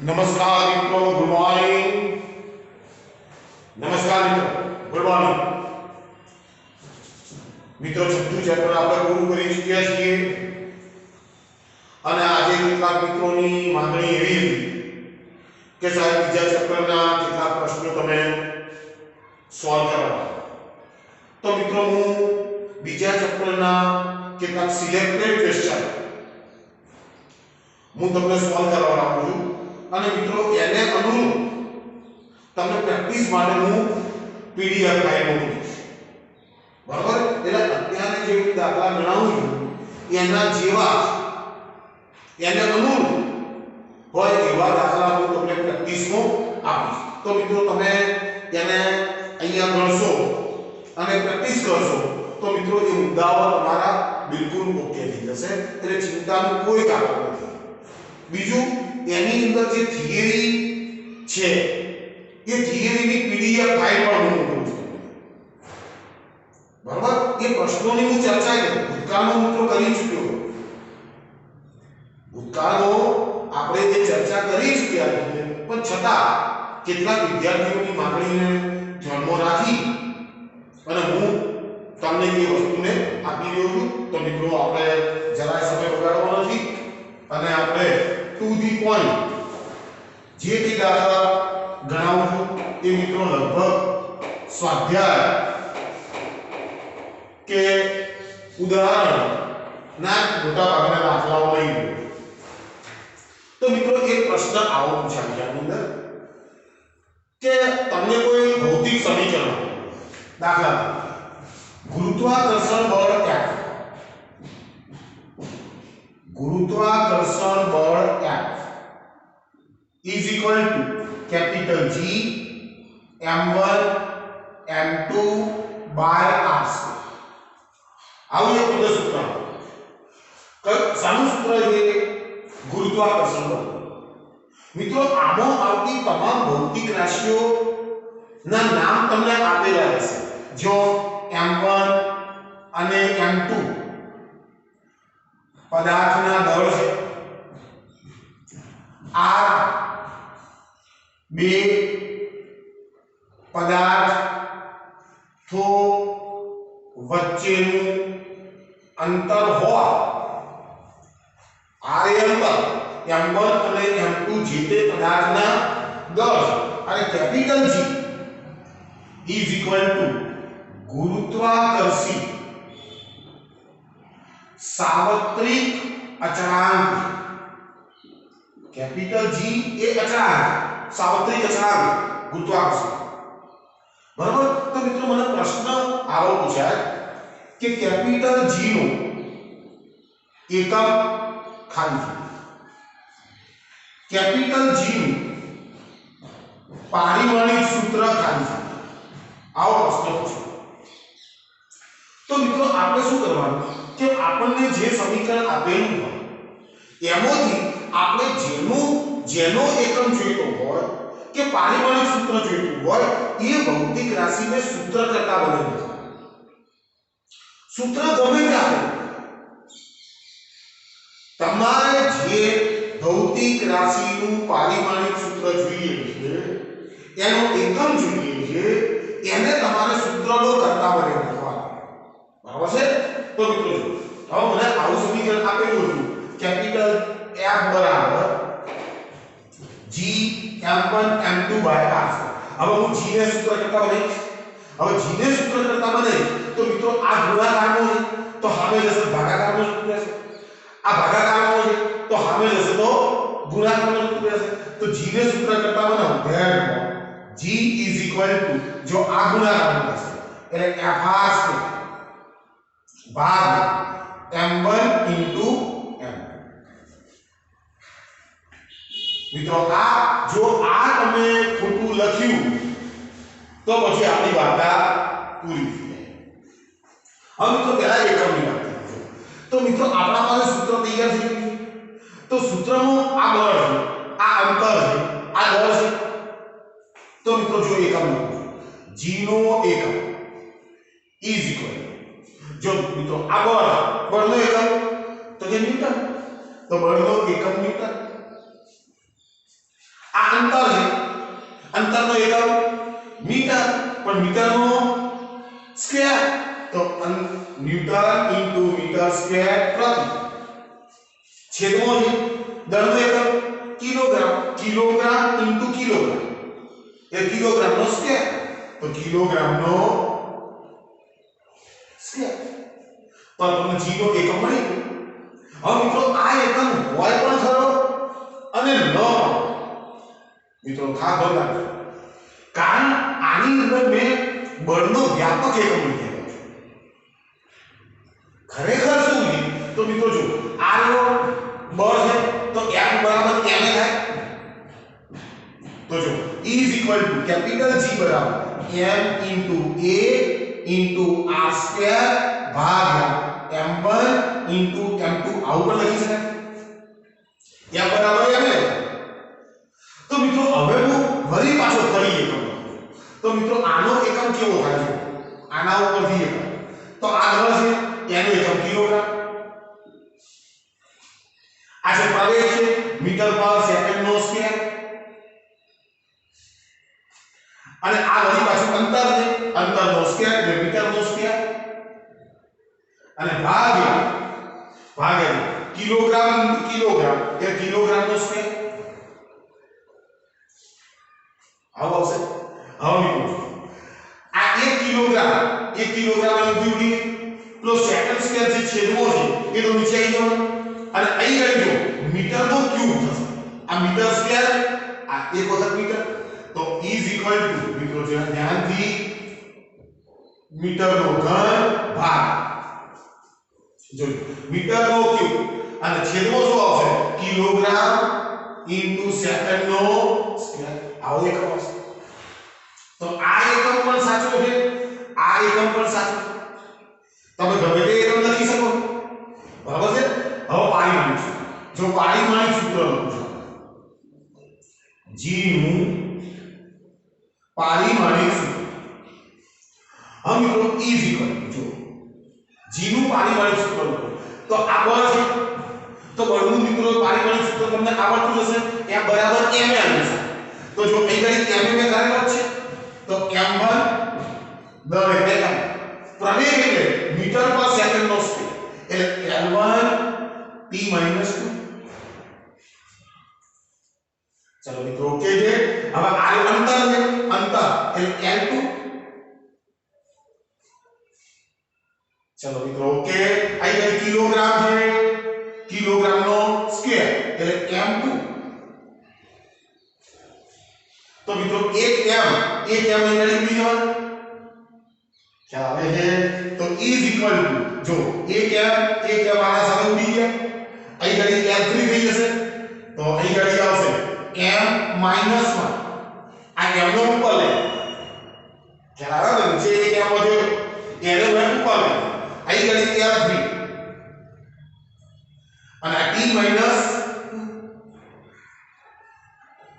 नमस्कार मित्रों, good morning. नमस्कार मित्रों, गुड मॉर्निंग। મિત્રો છઠ્ઠું ચેપ્ટર આપણે પૂરું કરી ચૂક્યા છીએ અને આજે કેટલાક મિત્રોની માંગણી એવી હતી કે સાહેબ બીજા ચેપ્ટરના કેટલાક પ્રશ્નો તમે સોલ્વ કરવા. તો મિત્રો હું બીજા ચેપ્ટરના કેટલાક સિલેક્ટેડ ક્વેશ્ચન હું તમને સોલ્વ કરવા આપું છું અને મિત્રો એને અનુરૂપ તમને પ્રેક્ટિસ માટે હું પીડીએફ ફાઇલ મોકલીશ. બરાબર? એટલે અત્યારે જે દાખલા ગણાવું છું એના જેવા એને અનુરૂપ હોય એવા દાખલા હું તમને પ્રેક્ટિસમાં આપીશ. તો મિત્રો તમે એને અહીંયા ગણશો અને પ્રેક્ટિસ કરશો તો મિત્રો એ મુદ્દાઓ તમારા બિલકુલ ઓકે થઈ જશે. એટલે ચિંતાનું કોઈ કારણ નથી. બીજું, એની અંદર જે થિયરી છે એ થિયરીની પીડીએફ ફાઇલ પણ હું મોકલું છું. બરાબર? એ પ્રશ્નોની હું ચર્ચા કરી ભૂતકાળમાં મિત્રો કરી ચૂક્યો. ભૂતકાળમાં આપણે જે ચર્ચા કરી ચૂક્યા છીએ, પણ છતાં કેટલાક વિદ્યાર્થીઓની માંગણીને ધ્યાનમાં રાખી અને હું તમને એ વસ્તુને આપી રહ્યો છું. તો મિત્રો આપણે જરાય સમય બગાડવો નથી અને આપણે ટુ ધી પોઈન્ટ જે તે દાખલા ગણાવું છું એ મિત્રો લગભગ સ્વાધ્યાય કે ઉદાહરણ ના મોટા ભાગના દાખલાઓ લઈ લો. તો મિત્રો એક પ્રશ્ન આવો પૂછાય છે આની અંદર કે તમને કોઈ ભૌતિક સમીકરણ દાખલા ગુરુત્વાકર્ષણ બળ F, ગુરુત્વાકર્ષણ બળ F is equal to capital G m1 m2 by r square. આવું એક તમને સૂત્ર સાનું સૂત્ર છે ગુરુત્વાકર્ષણ બળ. મિત્રો આમાં આવતી તમામ ભૌતિક રાશિઓ ના નામ તમને આપેલા હશે. જો m1 અને m2 પદાર્થના દળ છે, r બે પદાર્થો વચ્ચેનું અંતર હોય, r એ અંતર, m1 અને m2 જે તે પદાર્થના દળ અને capital G is equal to ગુરુત્વાકર્ષી સાર્વત્રિક અચળાંક. કેપિટલ G એ અચળાંક, સાર્વત્રિક અચળાંક ગુરુત્વાકર્ષણ. બરાબર? તો મિત્રો મને પ્રશ્ન આવો પૂછાય કે કેપિટલ G નો એકમ ખાલી છે, કેપિટલ G નું પારિમાણિક સૂત્ર ખાલી છે. આવો પ્રશ્ન પૂછો તો મિત્રો આપણે શું કરવાનું કે આપણને જે સમીકરણ આપેલું હોય એમાંથી આપણે જેનો એકમ જોઈતો હોય કે પારિમાણિક સૂત્ર જોઈતું હોય એ ભૌતિક રાશિને સૂત્ર કરતા બનાવી દો. સૂત્ર ગમે તે આપે, તમારે જે ભૌતિક રાશિનું પારિમાણિક સૂત્ર જોઈએ છે એનો એકમ જોઈએ છે એને તમારે સૂત્રનો કરતા બનાવી નાખવાનો. બરાબર છે? તો મિત્રો હવે મને આવું સમીકરણ આપેલું હતું કેપિટલ F બરાબર G m1 m2 by r. હવે હું G ને સૂત્ર કરતા બનાવીશ. હવે G ને સૂત્ર કરતા બનાવીશ તો મિત્રો આ ગુણાકારનો છે તો સામે જશે ભાગાકારનો સૂત્ર છે, આ ભાગાકારનો છે તો સામે જશે તો ગુણાકારનો સૂત્ર છે. તો G ને સૂત્ર કરતા બનાવો ધ્યાન G is equal to જો આ ગુણાકારનો થશે એટલે Fr square ભાગ m1 into m2. મિત્રો જો આ તમે ખોટું લખ્યું તો પછી આપણી વાર્તા પૂરી થઈ જાય. હવે મિત્રો પહેલા એકમની વાત કરીએ. તો મિત્રો આપણા પાસે સૂત્ર તૈયાર થઈ ગયું. તો સૂત્રનું આ બળ છે, આ અંતર છે, આ દળ છે. તો મિત્રો જો એકમ લખો G નો એકમ is equal જો મિત્રો આ બળનો એકમ તો કે ન્યૂટન, તો બળનો એકમ ન્યૂટન. અંતર છે, અંતરનો એકમ મીટર, પણ મીટરનો સ્ક્વેર તો ન્યૂટન ઇન્ટુ મીટર સ્ક્વેર પ્રતિ, છેદમાં છે દળનો એકમ કિલોગ્રામ, કિલોગ્રામ ઇન્ટુ કિલોગ્રામ એ કિલોગ્રામનો સ્ક્વેર તો કિલોગ્રામનો સ્ક્વેર તો તમને g નો એકમ મળી ગયો. હવે મિત્રો આ એકમ હોય પણ ખરો અને ન પણ. મિત્રો ખાસ ધ્યાન રાખજો, કારણ આની અંદર મેં બળનો વ્યાપક એકમ લીધેલો છે. ખરેખર શું છે તો મિત્રો જો આ લો બળ છે તો F બરાબર ma થાય. તો જો E is equal to capital G બરાબર m into a into r square ભાગ્યા m1 into m2 આવું પણ લખી શકાય. m બરાબર m ને તો મિત્રો હવે હું ફરી પાછો ફરી એકમ તો મિત્રો આનો એકમ કેવો થાય છે આના ઉપરથી એકમ તો આ ઘર છે એનો એકમ કિલોગ્રામ, આ જે પ્રવેગ છે મીટર પર સેકન્ડ નો સ્ક્વેર અને આ વળી પાછું અંતર છે અંતરનો સ્ક્વેર એટલે મીટરનો સ્ક્વેર અને ભાગ્યા કિલોગ્રામ ઇન્ટુ કિલોગ્રામ એટલે કિલોગ્રામનો સ્ક્વેર આવો આવશે. હવે મિત્રો આ 1 કિલોગ્રામ નું યુનિટ પ્લસ સેકન્ડ સ્ક્વેર જે છેદમાં છે એ તો નીચે આવી જવાનું અને અહીં આવી જો મીટરનો ક્યુબ થશે. આ મીટર સ્ક્વેર આ એક વખત મીટર તો E is equal to મિત્રો ધ્યાનથી મીટરનો ઘન ભાગ જો મીટરનો ક્યુબ અને છેદમાં શું આવશે કિલોગ્રામ ઇન્ટુ સેકન્ડનો સ્ક્વેર આવો એકમ આવશે. તો આ એકમ પણ સાચો છે, આ એકમ પણ સાચો છે. તમે ગમે તે એકમ લખી શકો બરાબર છે. હવે પારિમાણિક સૂત્ર, જો પારિમાણિક સૂત્ર લખું છું g નું પારિમાણિક સૂત્ર. હવે મિત્રો E is equal to g નું પારિમાણિક સૂત્ર લખો તો આ બળ છે તો બળનું મિત્રો પારિમાણિક સૂત્ર તમને આવડતું હશે એ બરાબર m આવી જશે. તો જો અહીં ગઈ m મે કરેલો છે તો m1 દળ એટલે પ્રવેગ એટલે મીટર પર સેકન્ડ નો સ્પીડ એટલે l1 t - 2. ચલો મિત્રો ઓકે છે. હવે આ અંતર છે અંતર એટલે l2. ચલો મિત્રો ઓકે. અહીં ગઈ કિલોગ્રામ છે કિલોગ્રામનો સ્ક્વેર એટલે m2. તો મિત્રો 1 m અહીં ઉડી જવાનું ખ્યાલ આવે છે. તો E is equal to જો 1 m આના સામે ઉડી ગયા અહીં ઘડી m3 થઈ જશે તો અહીં ઘડી આવશે m - 1 આ m નો ઉપર લે ખ્યાલ આવે ને જે 1 m વધ્યો એને હું ઉપર લે અહીં ઘડી m3 અને આ t - 2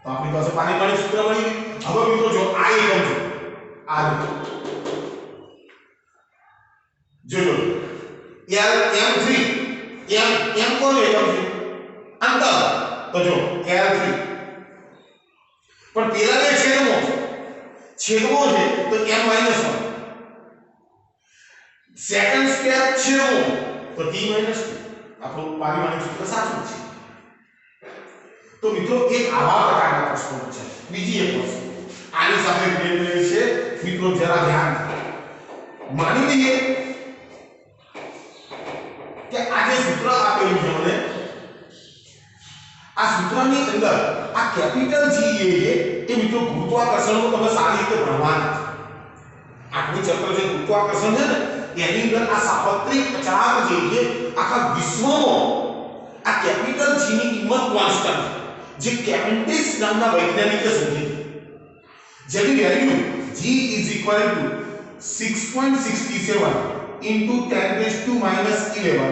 તો આપણી પાસે પારિમાણિક સૂત્ર મળી ગયું. હવે મિત્રો જો આ એકમ છે આ જોજો m3 m કોનો એકમ છે અંતર તો જો l3 પણ પેલા ને છેદમાં છે તો m - 1 સેકન્ડ સ્ક્વેર છેદમાં તો t - 2 આપણું પારિમાણિક સૂત્ર સાચું છે. તો મિત્રો એક આવા પ્રકારના પ્રશ્નો છે. બીજી એક વસ્તુ આની સાથે રિલેટેડ છે મિત્રો જરા ધ્યાન માની લઈએ કે આ જે સૂત્ર આપેલું છે મને આ સૂત્રની અંદર આ કેપિટલ G એ મિત્રો ગુરુત્વાકર્ષણનો તમે સારી રીતે ભણવાના છે. આપણું ચક્ર જે ગુરુત્વાકર્ષણ છે ને એની અંદર આ સાર્વત્રિક અચળાંક જે છે આખા વિશ્વમાં આ કેપિટલ G ની કિંમત કોન્સ્ટન્ટ જે કેવેન્ડિશ નામના વૈજ્ઞાનિકે શોધી જેની value G is equal to 6.67 into 10⁻⁻11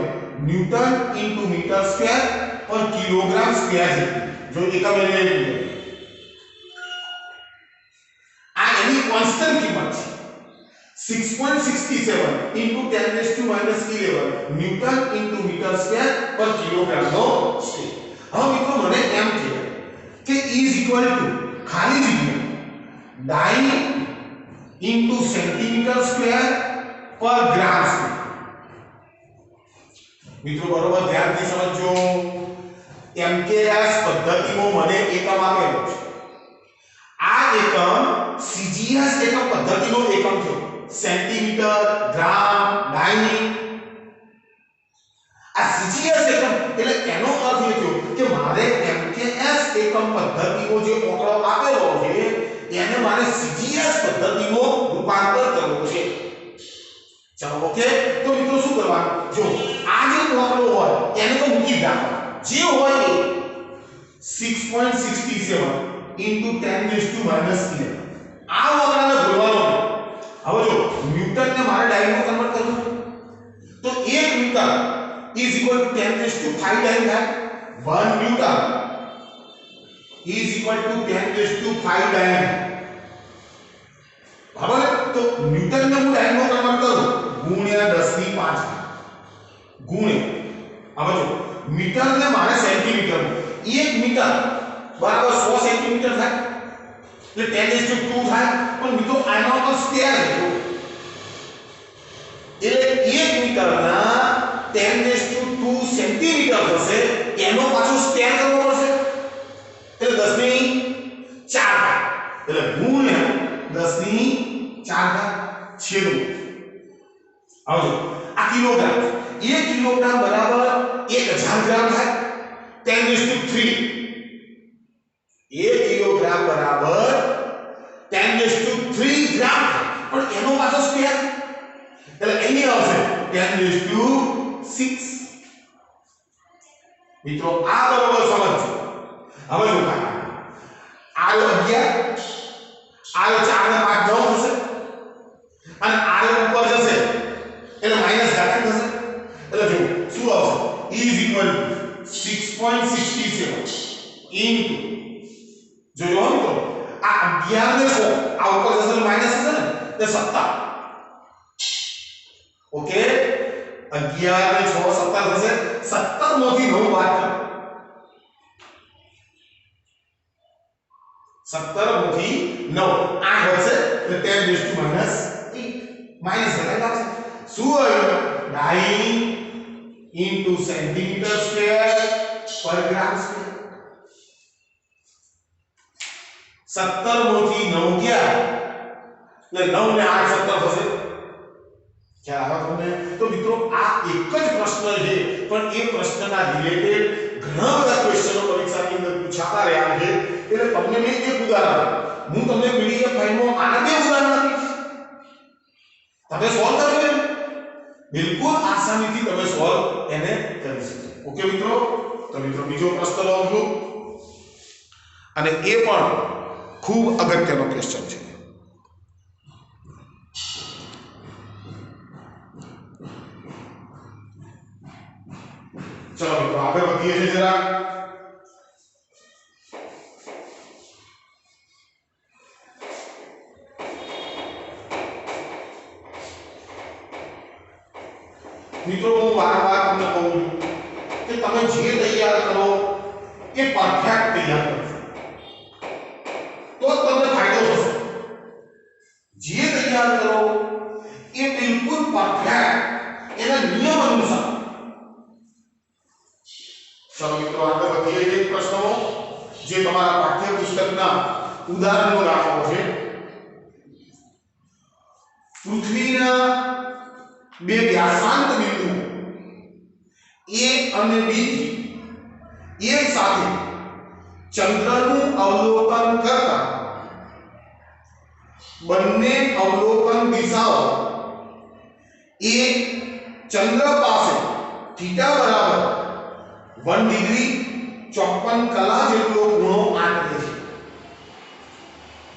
newton into metre square પર કિલોગ્રામ સ્ક્વેર છે. જો એકમ એટલે આ એની કોન્સ્ટન્ટ કિંમત છે 6.67 into 10⁻11 newton into metre square પર કિલોગ્રામ નો સ્ક્વેર. હવે મિત્રો મને એમ કે E is इक्वल टू खाली जगह डाई इंटू सेंटीमीटर स्क्वेर पर ग्राम स्क्वेर। मित्रों बरोबर ध्यान થી સમજો MKS પદ્ધતિમાં મને એકમ આપેલો છે આ એકમ CGS એકમ પદ્ધતિનો એકમ છે સેન્ટીમીટર ગ્રામ ડાઈ આ CGS એકમ એટલે એનો અર્થ એ થયો કે મારે MKS એકમ પદ્ધતિનો જે આંકડો આપેલો છે એને મારે CGS પદ્ધતિમાં રૂપાંતર કરવો છે। चलो ओके तो मित्रों શું કરવાનું જો આ જે આંકડો હોય એને તો મૂકી રાખો જે હોય એ 6.67 into 10⁻⁻11 આ આંકડાને ભૂલવાનો હવે જો ન્યૂટન ને મારે ડાયમાં કન્વર્ટ કરવું તો 1 ન્યૂટન is equal to 10⁵ ડાય થાય 1 ન્યૂટન is equal to 10⁵ ડાય बराबर तो न्यूटन ने હું ડાયમાં કન્વર્ટ કરું ગુણ્યા 10⁵ ગુણે હવે જો મીટર ને મારે સેન્ટીમીટર 1 મીટર બરાબર 100 સેન્ટીમીટર થાય એટલે 10⁵ થાય પણ મિત્રો આનો તો સ્ક્વેર છે એટલે 1 મીટરના 10⁵ સેન્ટીમીટર થશે એનો પાછો સ્ક્વેર કરવો પડશે એટલે 10⁴ એટલે ગુણ્યા 10⁴ છેદમાં આવજો આ કિલોગ્રામ 1 કિલોગ્રામ બરાબર 1000 ગ્રામ થાય 10⁵ 1 કિલોગ્રામ બરાબર 10⁵ ગ્રામ પણ એનો પાછો સ્ક્વેર એટલે એની આવશે 10⁶ મિત્રો આ બરાબર સમજો હવે જો આયો 11 આયો 4 ને 5 9 થશે અને આયો ઉપર જશે એટલે માઈનસ ઘાતાંક થશે એટલે જો શું આવશે is equal to 6.67 into જો મિત્રો આ 11 ને 100 આ ઉપર જશે એટલે માઈનસ થશે ને એટલે 17 ઓકે 11 ને 6 17 થશે 17 માંથી 9 બાદ કરો 17 માંથી 9 આ હશે એટલે 10⁻⁻8 માઈનસ ઘટાડ આવશે શું આવ્યું ડાઈ ઇન્ટુ સેન્ટીમીટર સ્ક્વેર પર ગ્રામ સ્ક્વેર 17 માંથી 9 ગયા એટલે 9 ને 8 17 થશે ખ્યાલ આવે તમને તો મિત્રો આ એક જ પ્રશ્ન છે પણ એ પ્રશ્નના રિલેટેડ ઘણા બધા ક્વેશ્ચનો પરીક્ષાની અંદર પૂછાતા રહ્યા છે એટલે તમને મેં એક ઉદાહરણ હું તમને પીડીએફ ફાઇલમાં આના બે ઉદાહરણ આપીશ તમે સોલ્વ કરજો બિલકુલ આસાનીથી તમે સોલ્વ એને કરી શકશો ઓકે મિત્રો તો મિત્રો બીજો પ્રશ્ન લઉં છું અને એ પણ ખૂબ અગત્યનો ક્વેશ્ચન છે चलो મિત્રો આગળ વધીએ છીએ જરા મિત્રો હું વારંવાર તમને કહું છું કે તમે જે તૈયાર કરો એ પરફેક્ટ તૈયાર કરજો તો તમને ફાયદો થશે જે તૈયાર કરો એ બિલકુલ પરફેક્ટ એના નિયમ અનુસાર चलो मित्रों આગળ વધીએ છીએ પ્રશ્નો જે તમારા પાઠ્યપુસ્તકના ઉદાહરણો રાખો છે પૃથ્વીના બે વ્યાસાંત બિંદુ A અને B એક સાથે ચંદ્રનું અવલોકન કરતા બંને અવલોકન દિશાઓ એ ચંદ્ર પાસે થીટા બરાબર 1 ડિગ્રી 54 કલા જેટલો ખૂણો આંકે છે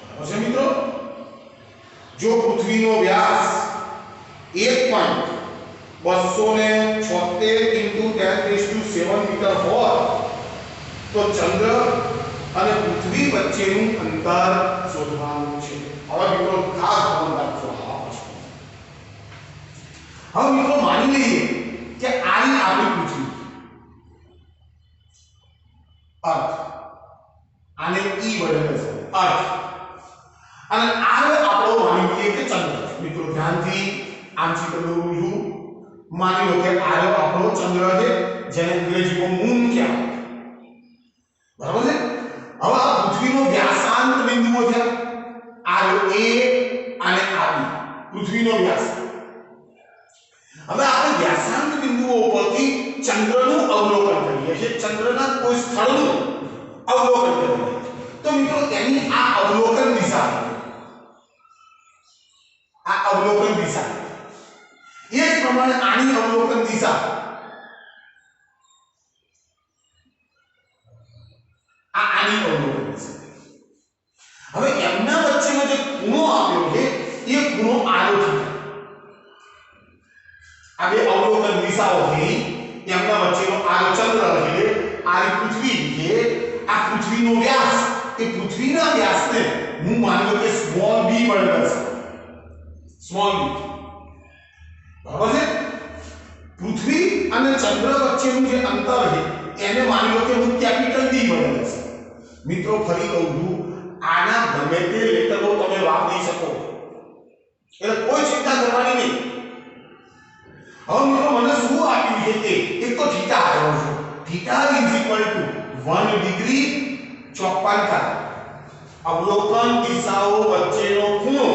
બરાબર છે મિત્રો જો પૃથ્વીનો વ્યાસ 1.276 into 10⁻⁷ મીટર હોય તો ચંદ્ર અને પૃથ્વી વચ્ચેનું અંતર શોધવાનું છે હવે મિત્રો ખાસ ધ્યાન રાખજો હવે મિત્રો માની લઈએ કે આની આપણી પૃથ્વી અર્થ આને ઈ વડે દર્શાવે અર્થ અને આર આપણો માની લઈએ કે ચંદ્ર મિત્રો ધ્યાનથી આમ ચિત્ર દોરું છું માની લો કે આર આપણો ચંદ્ર છે જેને અંગ્રેજીમાં મૂન કહેવાય બરાબર છે હવે આ પૃથ્વીનો વ્યાસાંત બિંદુઓ છે આર એ અને આર બી પૃથ્વીનો વ્યાસ હવે આપણે વ્યાસાંત બિંદુઓ ઉપરથી ચંદ્રનું અવલોકન કરીએ છીએ ચંદ્રના કોઈ સ્થળનું અવલોકન કરીએ તો મિત્રો તેની આ અવલોકન દિશા એ જ પ્રમાણે આની અવલોકન દિશા આની અવલોકન દિશા હવે એમના વચ્ચેનો જે ખૂણો આપ્યો છે એ ખૂણો આરો છે આ બે અવલોકન દિશાઓથી એમના વચ્ચેનો આરો ચંદ્ર છે આ પૃથ્વી છે આ પૃથ્વીનો વ્યાસ એ પૃથ્વીના વ્યાસને હું માનું કે સ્મોલ બી વડે સ્મોલ બી બરાબર છે પૃથ્વી અને ચંદ્ર વચ્ચેનું જે અંતર છે એને માની લો કે હું કેપિટલ ડી વડે મિત્રો ફરી કહું છું આના ગમે તે લેટરો તમે વાપરી શકો એટલે કોઈ ચિંતા કરવાની નહીં હવે મિત્રો મને શું આપ્યું છે તે એક તો થીટા આવ્યો છે theta is equal two 1 degree 54 કલા અવલોકન દિશાઓ વચ્ચેનો ખૂણો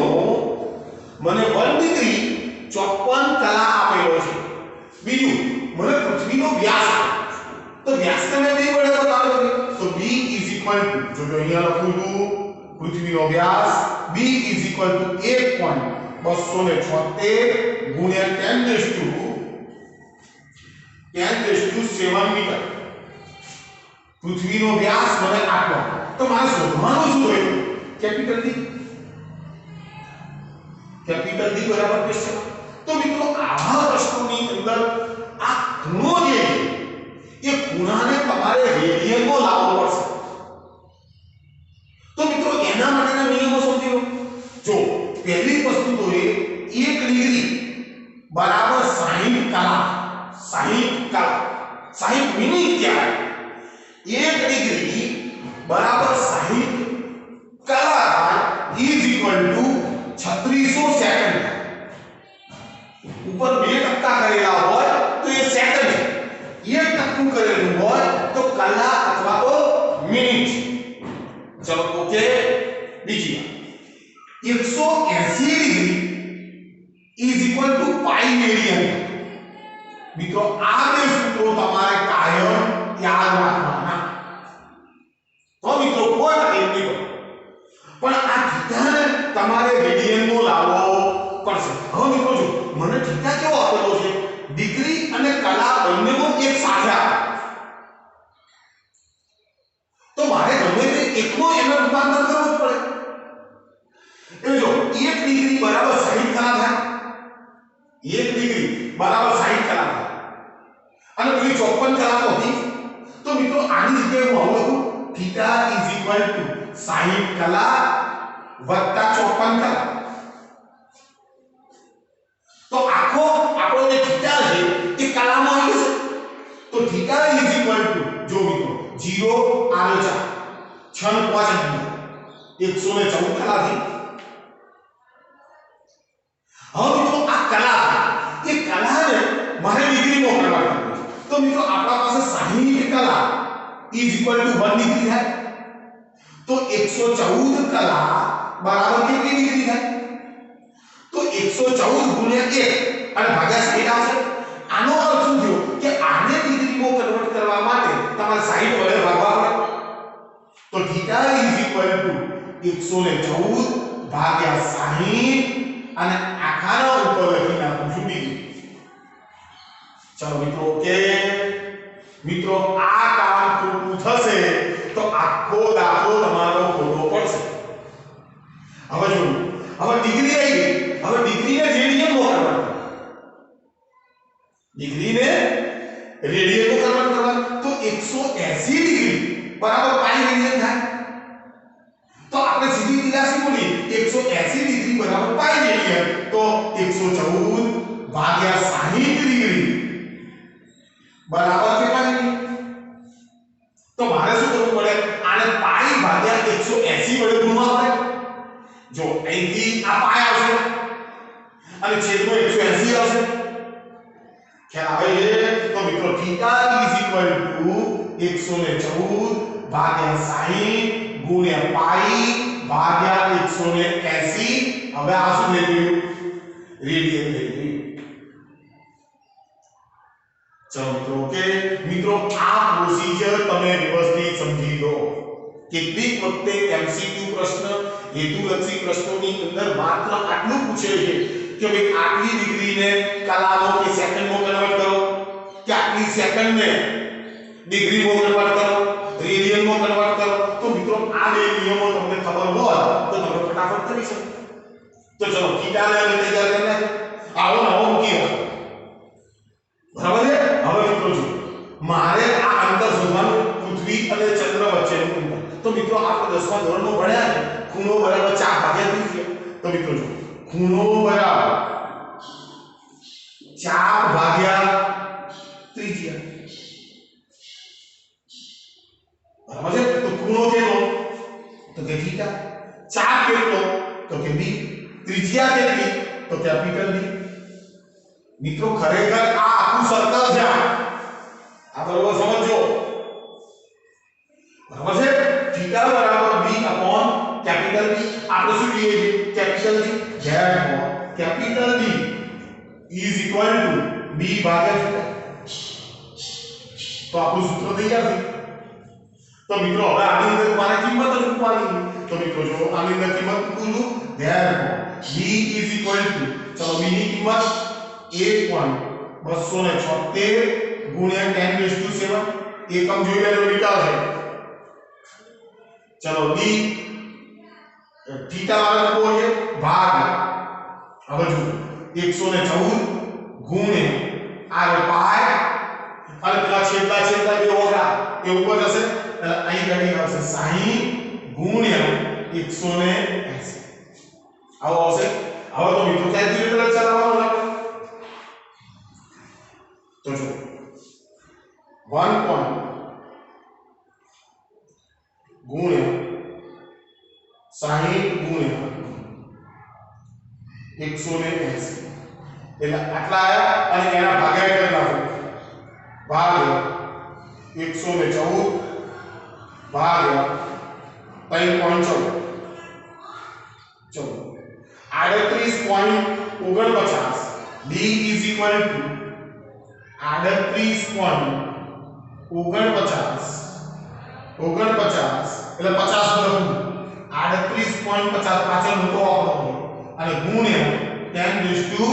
મને 1 ડિગ્રી 54 કલા આપેલો છે બીજું મને પૃથ્વીનો વ્યાસ તો વ્યાસને મેં બે વડે બતાવ્યો છે તો b ઇઝ ઇક્વલ ટુ જો અહીંયા લખું છું પૃથ્વીનો વ્યાસ b ઇઝ ઇક્વલ ટુ 1.276 ગુણ્યા 10⁻7 મીટર પૃથ્વીનો વ્યાસ મને આટલો તો મારે શોધવાનું શું હોય કેપિટલ ડી બરાબર ક્વેશ્ચન તો મિત્રો આવા પ્રશ્નોની અંદર આ ખૂણો જે છે એ ખૂણાને તમારે રેડિયનમાં લાવવો પડશે તો મિત્રો એના માટેના નિયમો સમજી લો જો પહેલી વસ્તુ તો એ 1 ડિગ્રી બરાબર 60 કલા 60 મિનિટ કહેવાય 1 ડિગ્રી બરાબર 60 કલાક ઇઝ ઇક્વલ ટુ 3600 સેકન્ડ ઉપર 2% કરેલા હોય તો એ સેકન્ડ છે 1% કરેલું હોય તો કલાક અથવા તો મિનિટ ચલો ઓકે બીજી વાત 180 degree is equal to pi મેરિયન મિત્રો આ બે સૂત્રો તમારે કાયમ યાદ રાખવાના તો મિત્રો કોઈ તકલીફ નહીં પણ આ થીટાને તમારે રેડિયનમાં લાવવો પડશે હવે મિત્રો જો મને થીટા કેવો આપેલો છે ડિગ્રી અને કલા બંનેનો એક સાથે આપે તો મારે ગમે તે એકનો એનો રૂપાંતર કરવું જ પડે એટલે જો 1 ડિગ્રી બરાબર 60 કલા થાય 1 ડિગ્રી બરાબર 60 કલા થાય અને પેલી 54 કલાક હતી તો મિત્રો આની જગ્યાએ હું આવું લખું થીટા ઇઝ ઇક્વલ ટુ 60 કલાક વત્તા 54 કલાક તો આખો આપણો જે થીટા છે એ કલામાં આવી જશે તો થીટા ઇઝ ઇક્વલ ટુ જો મિત્રો 0 આવે છે 6 5 114 કલા થી હવે મિત્રો આ કલા એ કલાને મારે ડિગ્રીમાં કરવાની તો મિત્રો આપણા પાસે 60 કલા ઇઝ ઇક્વલ ટુ 1 ડિગ્રી થાય તો 114 કલા બરાબર કેટલી ડિગ્રી થાય તો 114 ગુણ્યા 1 અને ભાગ્યા 60 આવશે આનો અર્થ શું થયો કે આને ડિગ્રીમાં કન્વર્ટ કરવા માટે તમારે 60 વડે ભાગવા પડે તો થીટા ઇઝ ઇક્વલ ટુ 114 ભાગ્યા 60 અને આખાના ઉપર લખી નાખું છું ડિગ્રી ચલો મિત્રો ઓકે મિત્રો આ કામ પૂરું થશે તો આખો દાખલો તમારો ખોટો પડશે હવે જો હવે ડિગ્રી આવી ગઈ હવે ડિગ્રીને રેડિયનમાં કન્વર્ટ ડિગ્રીને રેડિયનમાં કન્વર્ટ કરવા તો 180 ડિગ્રી બરાબર પાઈ રેડિયન થાય તો આપણે સીધી કિલાસી બોલી 180 ડિગ્રી બરાબર પાઈ રેડિયન તો 114 ભાગ્યા 60 ડિગ્રી બરાબર કેટલા ડિગ્રી તો મારે શું કરવું પડે આને પાઈ ભાગ્યા 180 વડે ગુણવા પડે। જો અહીંથી આ પાય આવશે અને છેદમાં 180 આવશે। ખ્યાલ આવે છે? તો મિત્રો થીટા ઇઝ ઇક્વલ ટુ 114 ભાગ્યા 60 ગુણ્યા પાઈ ભાગ્યા 180। હવે આ શું થઈ ગયું? રેડિયન થઈ ગયું। ચલો મિત્રો ઓકે મિત્રો આ પ્રોસીજર તમે વ્યવસ્થિત સમજી લો। કેટલીક વખતે એમસીક્યુ પ્રશ્ન હેતુલક્ષી પ્રશ્નોની અંદર માત્ર આટલું પૂછે છે કે ભાઈ આટલી ડિગ્રીને કલામો કે સેકન્ડમાં કન્વર્ટ કરો કે આટલી સેકન્ડને ડિગ્રીમાં કન્વર્ટ કરો રેડિયનમાં કન્વર્ટ કરો। તો મિત્રો આ બે નિયમો તમને ખબર હોય તો તમે ફટાફટ કરી શકો। તો ચલો થીટાને અમે તૈયાર કરી નાખો। આવો નવો મૂકી રાખો બરાબર છે। હવે મિત્રો જો મારે આ અંતર શોધવાનું પૃથ્વી અને ચંદ્ર વચ્ચેનું અંતર। તો મિત્રો આપણે 10મા ધોરણમાં ભણ્યા છે ખૂણો બરાબર 4 ભાગ્યા ત્રિજ્યા। તો મિત્રો જો ખૂણો બરાબર 4 ભાગ્યા ત્રિજ્યા બરાબર છે। તો ખૂણો કેટલો? તો કે થીટા। 4 કેટલો? તો કે b। ત્રિજ્યા કેટલી? તો કેપિટલ b। મિત્રો ખરેખર આ આખું સર્કલ છે આ બરોબર સમજો બરાબર છે। થીટા બરાબર b અપોન કેપિટલ b। આપણે શું કહીએ છીએ? Capital b। Therefore capital b is equal two b ભાગ્યા થીટા। તો આપણું સૂત્ર તૈયાર થયું। તો મિત્રો હવે આની અંદર મારે કિંમત મૂકવાની। તો મિત્રો જો આની અંદર કિંમત મૂકું છું therefore b is equal two ચલો b ની કિંમત 1.276 ગુણ્યા 10⁻7 એકમ જોઈ લેજો કેટલા છે। ચલો b થીટા વાળા કો છે ભાગ હવે જો 114 ગુણ્યા r પાય અને પેલા છેદા બે ઓગળા એ ઉપર જશે એટલે અહીં ઘટી આવશે 60 ગુણ્યા 180 આવો આવશે। હવે તો મિત્રો કેલ્ક્યુલેટર ચલાવવાનું લાગે તો જો 1 પોઈન્ટ ગુણ્યા 60 ગુણ્યા 180 એટલે આટલા આયા અને એના ભાગ્યા કરી નાખો ભાગ્યા 114 ભાગ્યા 3.14 ચલો 38.49 d ઇઝ ઇક્વલ ટુ 38.49 એટલે 50 લખું 38.50 પાછળ મોટો આંકડો અને ગુણ્યા 10⁻7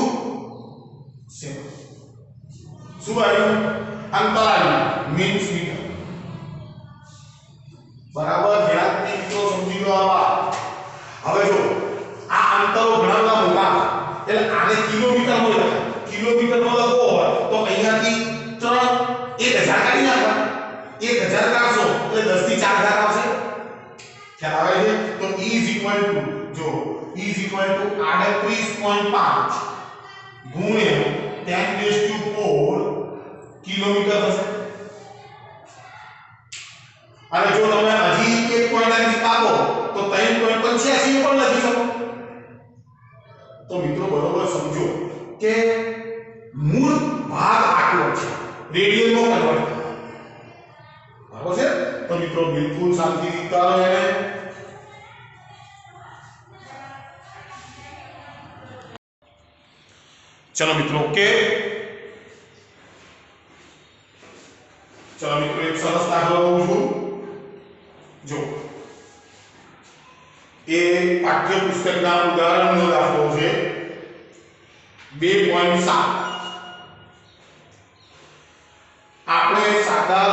શું આવ્યું? અંતર આવ્યું મીન્સ મીટર બરાબર। ધ્યાનથી મિત્રો સમજી લો આવા। હવે જો આ અંતરો ઘણા બધા મોટા એટલે આને કિલોમીટરમાં લખાય। કિલોમીટરમાં લખવો હોય તો અહીંયાથી 1000 કાઢી નાખવા 1000 કાઢશો એટલે 10 થી 4000 આવશે। ખ્યાલ આવે છે? તો e ઇઝ ઇક્વલ ટુ જો e ઇઝ ઇક્વલ ટુ 38.5 ગુણ્યા 10⁻4 કિલોમીટર થશે। અને જો તમે હજી એક પોઈન્ટ અહીં કાપો તો 3.85 પણ લખી શકો। તો મિત્રો બરોબર સમજો કે મૂળ ભાગ આટલો છે રેડિયનમાં કન્વર્ટ બરાબર છે। તો મિત્રો બિલકુલ શાંતિથી કરો એને। ચલો મિત્રો ઓકે ચલો મિત્રો એક સરસ દાખલો લઉં છું જો એ પાઠ્યપુસ્તકના ઉદાહરણનો દાખલો છે 2.7 આપણે સાદા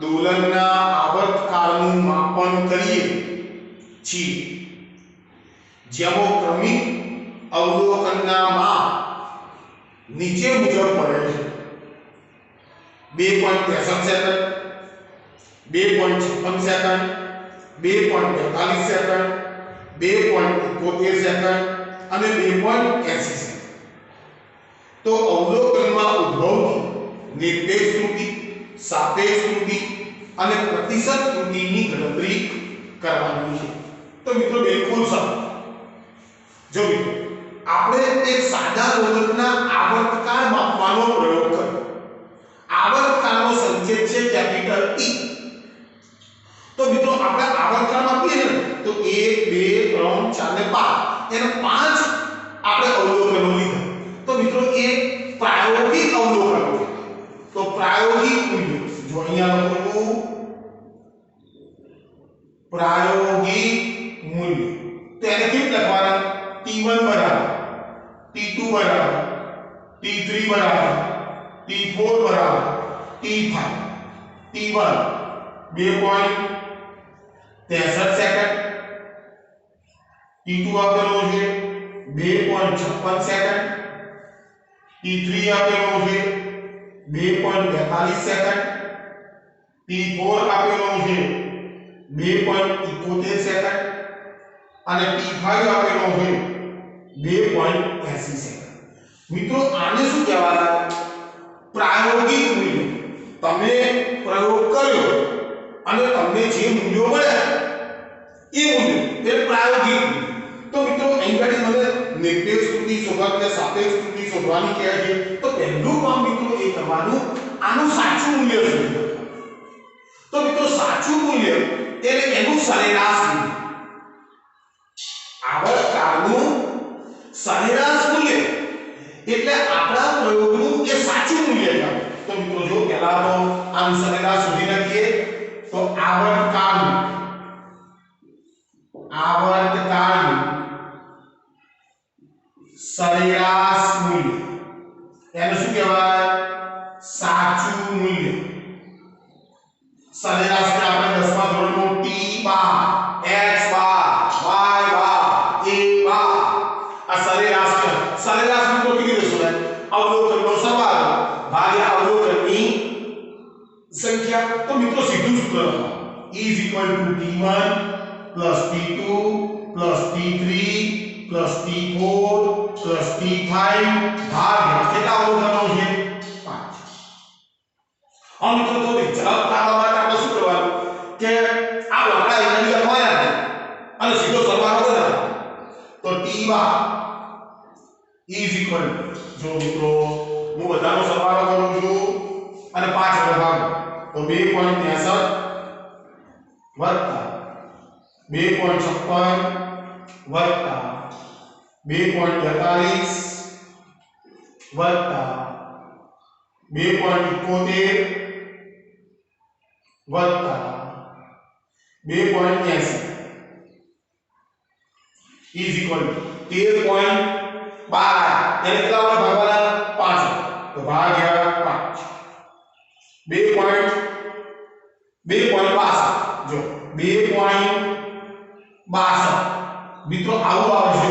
દોલનના આવર્તકાળનું માપન કરીએ છીએ જેમાં ક્રમિક અવલોકનના માપ નીચે મુજબ મળે છે 2.63 સેકન્ડ 2.56 સેકન્ડ 2.43 સેકન્ડ 2.71 સેકન્ડ અને 2.80 સેકન્ડ। તો અવલોકનમાં ઉદ્ભવતી નિરપેક્ષ ત્રુટિ સાપેક્ષ ત્રુટિ અને પ્રતિશત ત્રુટિની ગણતરી કરવાની છે। તો મિત્રો બિલકુલ સરળ। જો મિત્રો આપણે એક સાદા લોલકના આવર્તકાળ માપવાનો પ્રયોગ કર્યો। આવર્તકાળનો સંકેત છે કેપિટલ E। તો મિત્રો આપણે આવર્તકાળ માપીએ ને તો 1 2 3 4 ને 5 એને 5 આપણે અવલોકનો લીધા। તો મિત્રો એ પ્રાયોગિક અવલોકનો છે। તો પ્રાયોગિક મૂલ્ય જો અહીંયા લખું પ્રાયોગિક મૂલ્ય તેને કેમ લખવાના T1 બરાબર T2 બરાબર T3 બરાબર T4 બરાબર T5 T1 2.63 સેકન્ડ T2 આપેલો છે 2.56 સેકન્ડ T3 આપેલો છે 2.42 સેકન્ડ T4 આપેલો છે 2.71 સેકન્ડ અને T5 આપેલો છે 2.80 સેકન્ડ। મિત્રો આને શું કહેવાય પ્રાયોગિક મૂલ્ય। તમે પ્રયોગ કર્યો અને તમને જે મૂલ્યો મળ્યા એ મૂલ્ય એ પ્રાયોગિક મૂલ્ય। તો મિત્રો અહીં ગાડી મને નિરપેક્ષ ત્રુટિ શોધવાની કે સાપેક્ષ ત્રુટિ શોધવાની કહે છે તો પહેલું કામ મિત્રો એ કરવાનું આનું સાચું મૂલ્ય શોધવાનું। તો મિત્રો સાચું મૂલ્ય એટલે એનું સરેરાશ મૂલ્ય। આવર્તકાળનું સરેરાશ મૂલ્ય એટલે આપણા પ્રયોગનું એ સાચું મૂલ્ય છે। તો મિત્રો જો પહેલા તો આમ સરેરાશ શોધી નાખીએ તો આવર્તકાળનું સરેરાશ મૂલ્ય એને શું કહેવાય સાચું મૂલ્ય। સરેરાશ ને આપણે 10મા ધોરણમાં T bar X bar Y bar A બાર આ સરેરાશ છે। સરેરાશ મિત્રો કેવી રીતે શોધાય અવલોકનનો સરવાળો ભાગ્યા અવલોકનની સંખ્યા। તો મિત્રો સીધું સૂત્ર E T1 plus T2 plus T3 plus T4 plus T5 ભાગ્યા કેટલા અવલોકનો છે 5। હવે મિત્રો તો ઝડપ કાઢવા માટે આપણે શું કરવાનું કે આ લંબાઈ એની લખવાના અને સીધો સરવાળો કરવાનો। તો T બાર જો મિત્રો હું બધાનો સરવાળો કરું છું અને 5 વડે ભાગું તો 2.63 વત્તા 2.56 વત્તા 2.43 વત્તા 2.71 વત્તા 2.80 ઇઝ ઇક્વલ 13.12 એને કેટલા વડે ભાગવાના 5 તો ભાગ્યા 5 2.62 જો 2.62 મિત્રો આવું આવશે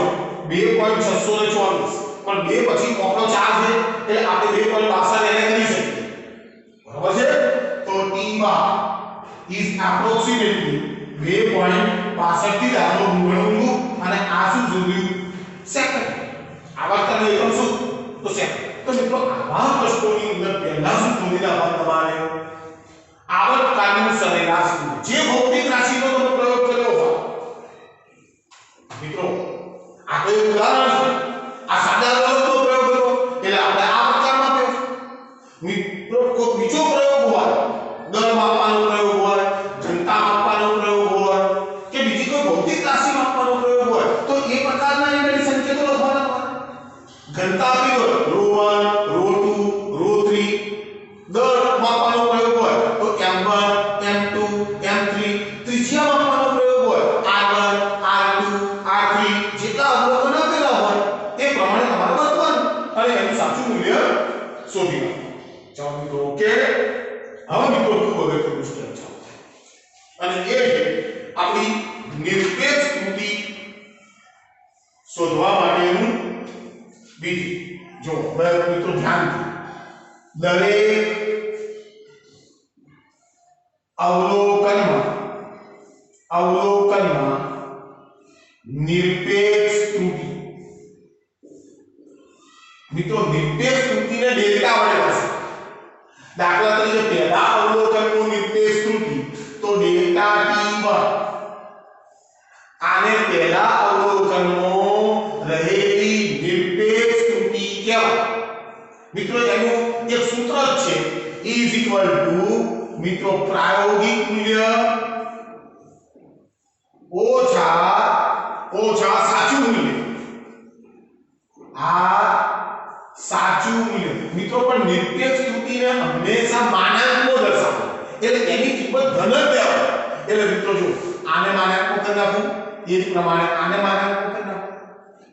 2.624 પણ 2 પછી કોકનો 4 છે એટલે આપણે 2.62 એને કરી શકીએ બરાબર છે। તો T બાર is approximately 2.62 થી દાખલો ગણવું અને આ શું જોયું સેકન્ડ આવર્તન એકમ શું તો સેકન્ડ। તો મિત્રો આવા પ્રશ્નોની અંદર પહેલા શું શોધી લેવાનું તમારે આવર્તકાળનું સરેરાશ મૂલ્ય। જે ભૌતિક રાશિનો તમે પ્રયોગ કર્યો હોય મિત્રો આ કોઈ ઉદાહરણ છે આ સાદા લોલકનો પ્રયોગ કર્યો એટલે આપણે આવર્તકાળ માપ્યો। મિત્રો કોઈ બીજો પ્રયોગ હોય દર માપવાનો પ્રયોગ હોય ઘનતા માપવાનો પ્રયોગ હોય કે બીજી કોઈ ભૌતિક રાશિ માપવાનો પ્રયોગ હોય તો એ પ્રકારના એની સંકેતો લખવાના હોય। ઘનતા આપી હોય ρ1 ρ2 ρ3 દર માપવાનો પ્રયોગ હોય તો m1 m2 m3 ત્રિજ્યા માપવાનો પ્રયોગ હોય r1 r2 r3 જેટલા અવલોકન આપેલા હોય તે પ્રમાણે તમારે લખવાનું અને એનું સાચું મૂલ્ય શોધી કાઢવાનું। ચાલો મિત્રો ઓકે। હવે મિત્રો ખૂબ અગત્યનું સ્ટેપ છે અને એ છે આપણી નિરપેક્ષ ત્રુટિ શોધવા માટેનું વિધિ। જો હવે મિત્રો ધ્યાનથી દરેક અવલોકનમાં નિરપેક્ષ ત્રુટિ મિત્રો નિરપેક્ષ ત્રુટિને ડેલ્ટા વડે લખશે। દાખલા તરીકે પહેલા અવલોકનનું નિરપેક્ષ ત્રુટિ પહેલા અવલોકનમાં રહેલી નિરપેક્ષ ત્રુટિ કહેવાય. મિત્રો એનું એક સૂત્ર જ છે is equal to મિત્રો પ્રાયોગિક મૂલ્ય ઓછા સાચું મૂલ્ય. આ સાચું મૂલ્ય મિત્રો પણ નિરપેક્ષ ત્રુટિને હંમેશા માનાંકમાં દર્શાવો એટલે એની કિંમત ધન જ લેવાય. એટલે મિત્રો જો આને માનાંકમાં કરી નાખું એ જ પ્રમાણે આને માનાંકમાં કરી નાખું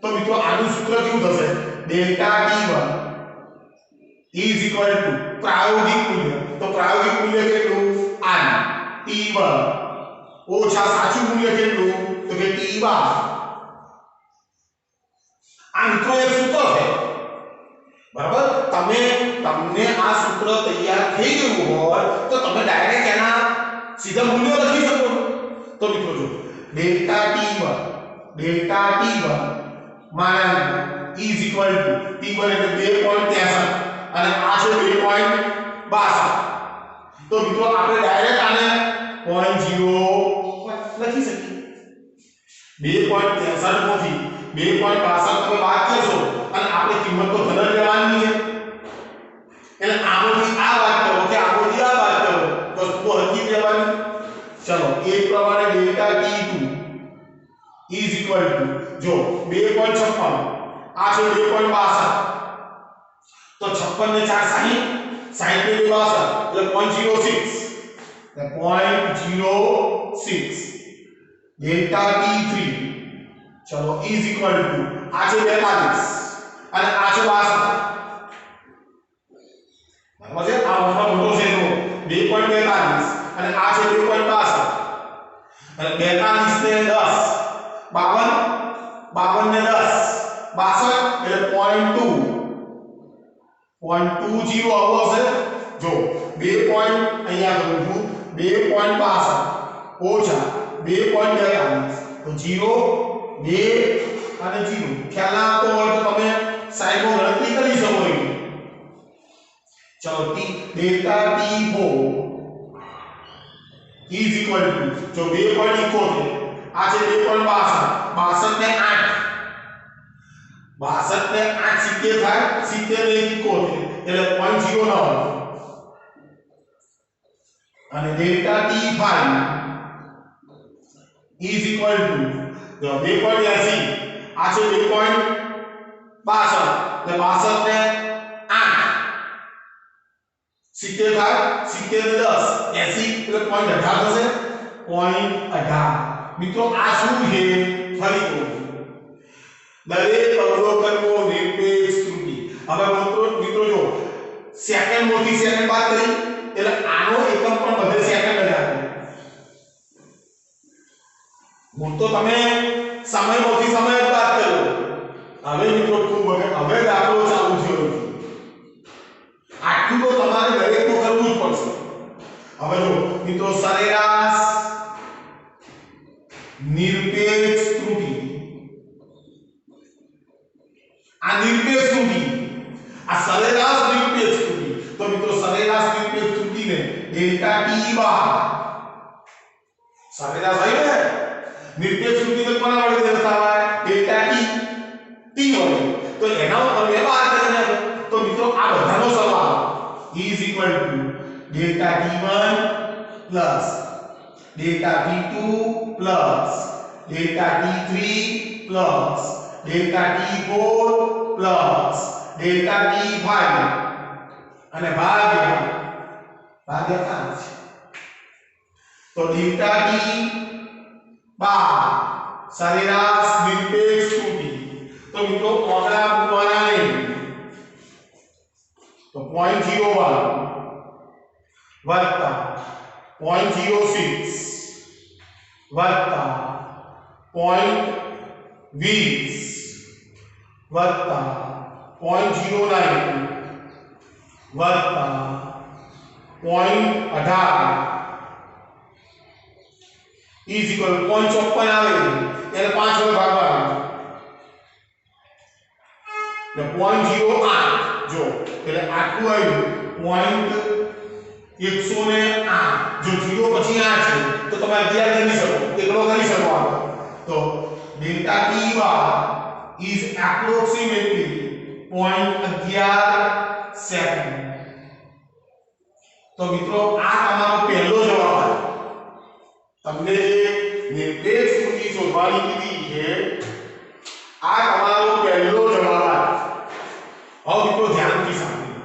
તો મિત્રો આનું સૂત્ર કેવું થશે delta t1 is equal to પ્રાયોગિક મૂલ્ય. તો પ્રાયોગિક મૂલ્ય કેટલું r t1 ઓછા સાચું મૂલ્ય કેટલું તો કે t બાર. આ મિત્રો એક સૂત્ર છે બરાબર. તમને આ સૂત્ર તૈયાર થઈ ગયું હોય તો તમે ડાયરેક્ટ એના સીધા મૂલ્યો લખી શકો. તો મિત્રો જો delta t1 માનાંક is equal to t1 એટલે 2.63 અને આ છે 2.62. તો મિત્રો આપણે ડાયરેક્ટ આને 0.0 લખી શકીએ. 2.63 માંથી 2.62 તમે બાદ કરશો અને આપણે કિંમત તો ધન લેવાની છે એટલે આમાંથી આ બાદ કરો કે આમાંથી આ બાદ કરો વસ્તુ હજી લેવાની. ચલો એ પ્રમાણે delta t2 is equal to જો 2.56 આ છે 2.62 તો 56 ને 4 60 60 ને 2 62 એટલે 0.06 ડેલ્ટા t3 ચલો is equal to આ છે 42 અને આ છે 62 બરાબર છે. આ મોટો છે જો 2.42 અને આ છે 2.62 અને 42 ને 10 52 ને 10 62 એટલે 0.20 આવશે. જો 2 પોઈન્ટ અહીંયા કરું છું 2.62 ઓછા 2.42 તો 0 2 અને 0 ખ્યાલ ના આવતો હોય તો તમે સાઈડમાં ગણતરી કરી શકો છો. ચલો delta t4 is equal to જો 2.71 આ છે 2.62 ને 8 62 ને 8 70 થાય 70 ને 71 એટલે 0.09 અને delta t5 is equal to જો 2.80 આ છે 2.62 એટલે 62 ને 8 70 થાય 70 ને 10 80 એટલે 0.18 થશે 0.18. મિત્રો આ શું છે ફરી કહું દરેક અવલોકનમાં નિરપેક્ષ ત્રુટિ. હવે મિત્રો જો સેકન્ડ મોટી સેકન્ડ બાદ કરી એટલે આનો એકમ પણ બધે સેકન્ડ જ આપે. હું તો તમે સમય મોટી સમય જ બાદ કરો. હવે મિત્રો ખૂબ હવે દાખલો ચાલુ થયો આટલું તો તમારે દરેક તો કરવું જ પડશે. હવે જો મિત્રો સરેરાશ નિરપેક્ષ ત્રુટિ આ નિરપેક્ષ ત્રુટિ આ સરેરાશ નિરપેક્ષ ત્રુટિ. તો મિત્રો સરેરાશ નિરપેક્ષ ત્રુટિને ડેલ્ટા t બાર સરેરાશ આવી ને નિરપેક્ષ ત્રુટિને કોના વડે દર્શાવાય ડેલ્ટા t વડે. તો એના તમે બાદ કરી નાખો તો મિત્રો આ બધાનો સરવાળો is equal to delta t1 plus delta t2 plus delta t3 plus delta t4 plus delta t5 અને ભાગ્યા 5 તો ડેલ્ટા t 12 સરેરાશ નિરપેક્ષ ત્રુટિ. તો મિત્રો આંકડા મૂકવાના નહીં તો 0.01 વત્તા 0.06 વત્તા 0.20 વત્તા 0.09 વત્તા 0.18 is equal 0.54 આવે એટલે 5 વડે ભાગવાનું એટલે 0.08 જો એટલે આટલું આવ્યું 108 જો 0 પછી 8 છે તો તમે 11 કરી શકો એકડો કરી શકો. તો delta t bar is approximately 0.11 second. તો મિત્રો આ તમારો પહેલો જવાબ છે. તમને જે નિરપેક્ષ ત્રુટિ શોધવાની કીધી છે આ તમારો પહેલો જવાબ છે. હવે મિત્રો ધ્યાનથી સાંભળો.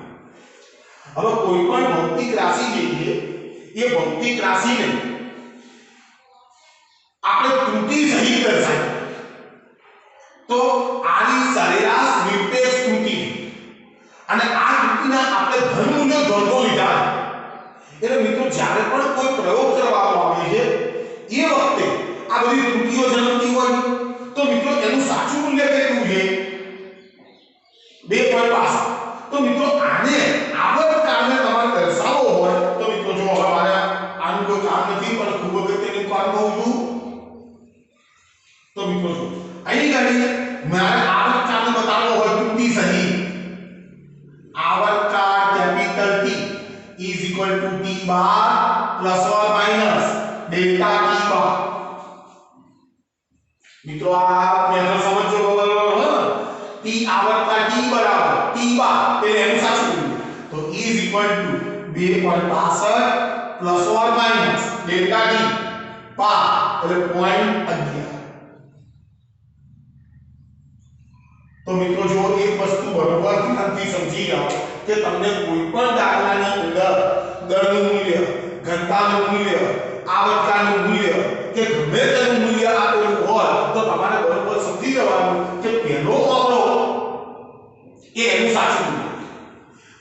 હવે કોઈ પણ ભૌતિક રાશિ જે છે એ ભૌતિક રાશિને આપણે ત્રુટિ સહિત દર્શાવીએ તો આની સરેરાશ નિરપેક્ષ ત્રુટિ અને આ ત્રુટિના આપણે ધનમૂલ્ય ધોરણો લીધા. એટલે મિત્રો જ્યારે પણ કોઈ પ્રયોગ કરવામાં આવે છે એ વખતે આ બધી ત્રુટિઓ જન્મતી હોય તો મિત્રો એનું સાચું મૂલ્ય કેટલું છે 2.5. તો મિત્રો આને આવર્તકાળને તમારે દર્શાવવો હોય તો મિત્રો જો હવે મારે આનું કોઈ કામ નથી પણ ખૂબ અગત્યનું કામ કહું છું. તો મિત્રો જો અહીં કરીને મારે આવર્તકાળને બતાવવો હોય ત્રુટિ સહિત આવર્તકાળ capital T is equal to T bar plus or minus delta T bar. મિત્રો આ મેથડ સમજો બરાબર. T આવર્તકાળ T બરાબર T bar એટલે એનું સાચું મૂલ્ય તો is equal to 2.65 plus or minus delta T bar એટલે 0.11. તો મિત્રો જો એક વસ્તુ બરોબર ધ્યાનથી સમજી જાઓ કે તમને કોઈ પણ દાખલાની અંદર દળનું મૂલ્ય, ઘનતાનું મૂલ્ય, આવર્તકાળનું મૂલ્ય કે ગમે તેનું મૂલ્ય આપેલું હોય તો તમારે બરોબર સમજી જવાનું કે પહેલો આંકડો એ એનું સાચું મૂલ્ય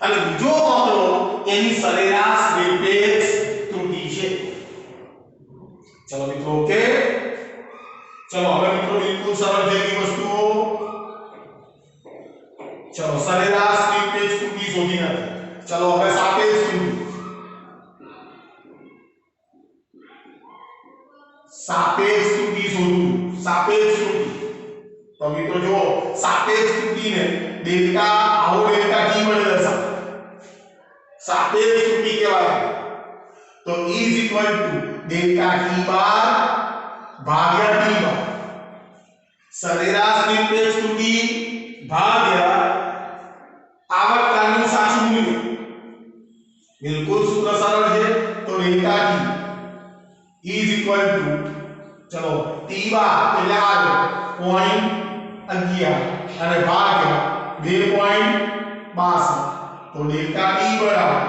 અને બીજો આંકડો એની સરેરાશ નિરપેક્ષ ત્રુટિ છે. ચલો મિત્રો ઓકે. ચલો હવે મિત્રો બિલકુલ સરળ થઈ ગઈ વસ્તુઓ. चलो सरेराश निरपेक्ष त्रुटि शोधी नाखी. चलो હવે સાપેક્ષ ત્રુટિ. સાપેક્ષ ત્રુટિ શોધવું. સાપેક્ષ ત્રુટિ તો મિત્રો જો સાપેક્ષ ત્રુટિને ડેલ્ટા આવો ડેલ્ટા t વડે દર્શાવો. સાપેક્ષ ત્રુટિ કહેવાય. તો is equal to delta t બાર ભાગ્યા t બાર. સરેરાશ નિરપેક્ષ ત્રુટિ ભાગ્યા આવર્તકાળનું સાચું મૂલ્ય. બિલકુલ સૂત્ર સરળ છે. તો delta t is equal to ચલો t બાર એટલે આ 0.11 અને ભાગ્યા 2.62 તો ડેલ્ટા t બરાબર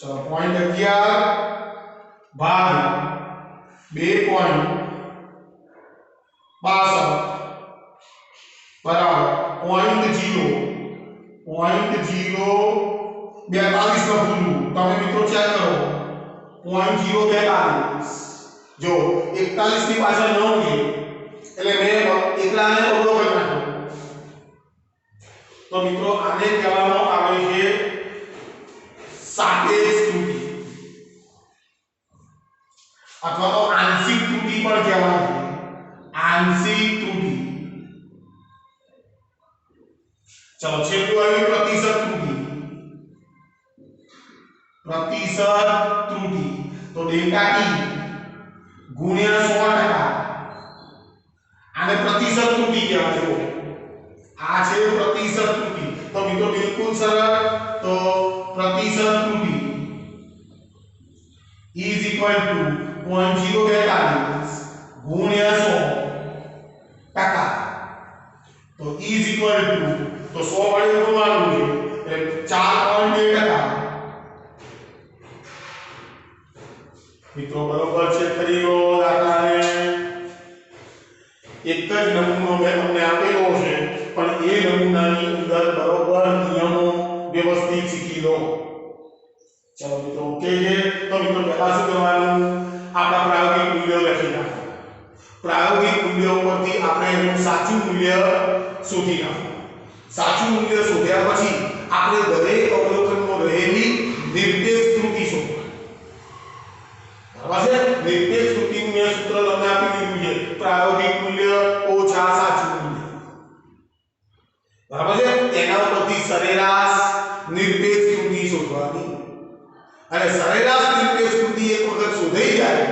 ચલો 0.11 ભાગ્યા 2.62 બરાબર 0.042 લખું. તમે મિત્રો ચેક કરો 0.042 જો 41 ની પાછળ 9 છે એટલે મેં એકલાને બદલો કરી નાખ્યો. તો મિત્રો આને કહેવામાં આવે છે સાપેક્ષ ત્રુટિ અથવા તો આંશિક ત્રુટિ પણ કહેવાય છે. आंशिक त्रुटि. चलो छेल्लू आई प्रतिशत त्रुटि. प्रतिशत त्रुटि तो डेल्टा t गुण્યા 100% આને प्रतिशत त्रुटि કહેવાય છે. આ છે प्रतिशत त्रुटि. તો મિત્રો બિલકુલ સરળ. તો प्रतिशत त्रुटि is equal to 0.042 गुण્યા 100% तो is equal to तो 100 વડે ગુણવાનું છે એટલે 4.2%. મિત્રો બરોબર છે. કરી લો દાખલાને. એક જ નમૂનો મેં તમને આપેલો છે પણ એ નમૂનાની અંદર બરોબર નિયમો વ્યવસ્થિત શીખી લો. ચલો મિત્રો ઓકે છે. તો મિત્રો પહેલા શું કરવાનું આપણા પ્રાયોગિક મૂલ્યો લખી નાખો. પ્રાયોગિક મૂલ્યો પરથી આપણે એનું સાચું મૂલ્ય શોધી નાખવું. સાચું મૂલ્ય શોધ્યા પછી આપણે દરેક અવલોકનમાં રહેલી નિરપેક્ષ ત્રુટિ શોધવાની. બરાબર છે. નિરપેક્ષ ત્રુટિનું મેં સૂત્ર તમને આપી દીધું છે. પ્રાયોગિક મૂલ્ય ઓછા સાચું મૂલ્ય. બરાબર છે. તેના ઉપરથી સરેરાશ નિરપેક્ષ ત્રુટિ શોધવાની અને સરેરાશ નિરપેક્ષ ત્રુટિ એક વખત શોધાઈ જાય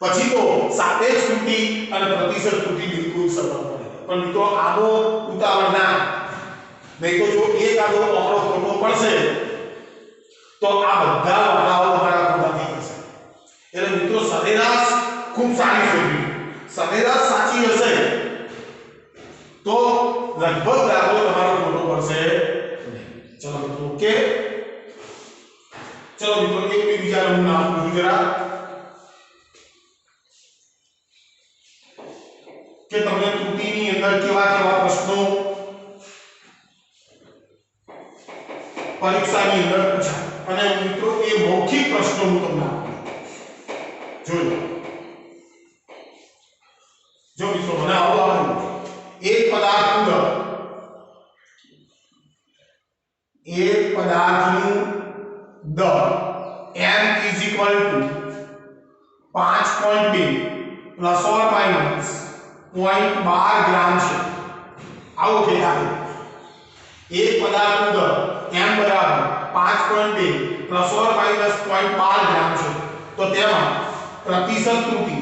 પછી તો સાપેક્ષ ત્રુટિ અને પ્રતિશત ત્રુટિ બિલકુલ સરળ પડે. પણ મિત્રો આનો ઉતાવળ ના, નહીં તો જો એક આદો આંકડો ખોટો પડશે તો આ બધા વાળાઓ તમારા ખોટા થઈ જશે. એટલે મિત્રો સરેરાશ ખૂબ સારી શોધવી. સરેરાશ સાચી હશે તો લગભગ દાખલો તમારો ખોટો પડશે નહીં. ચલો મિત્રો ઓકે. ચલો મિત્રો એક બીજા નમૂના આપું જરા કે તમને ત્રુટિની અંદર કેવા કેવા પ્રશ્નો પરીક્ષાની અંદર પૂછાય. અને મિત્રો એ મૌખિક પ્રશ્નો હું તમને આપું. જોજો જો મિત્રો મને આવો આવે એક પદાર્થનું દળ m is equal to 5.2 plus or minus 0.12 ગ્રામ છે. આવો કે આવે એક પદાર્થનું દળ m બરાબર 5.2 plus or minus 0.12 ગ્રામ છે. તો તેમાં પ્રતિશત ત્રુટિ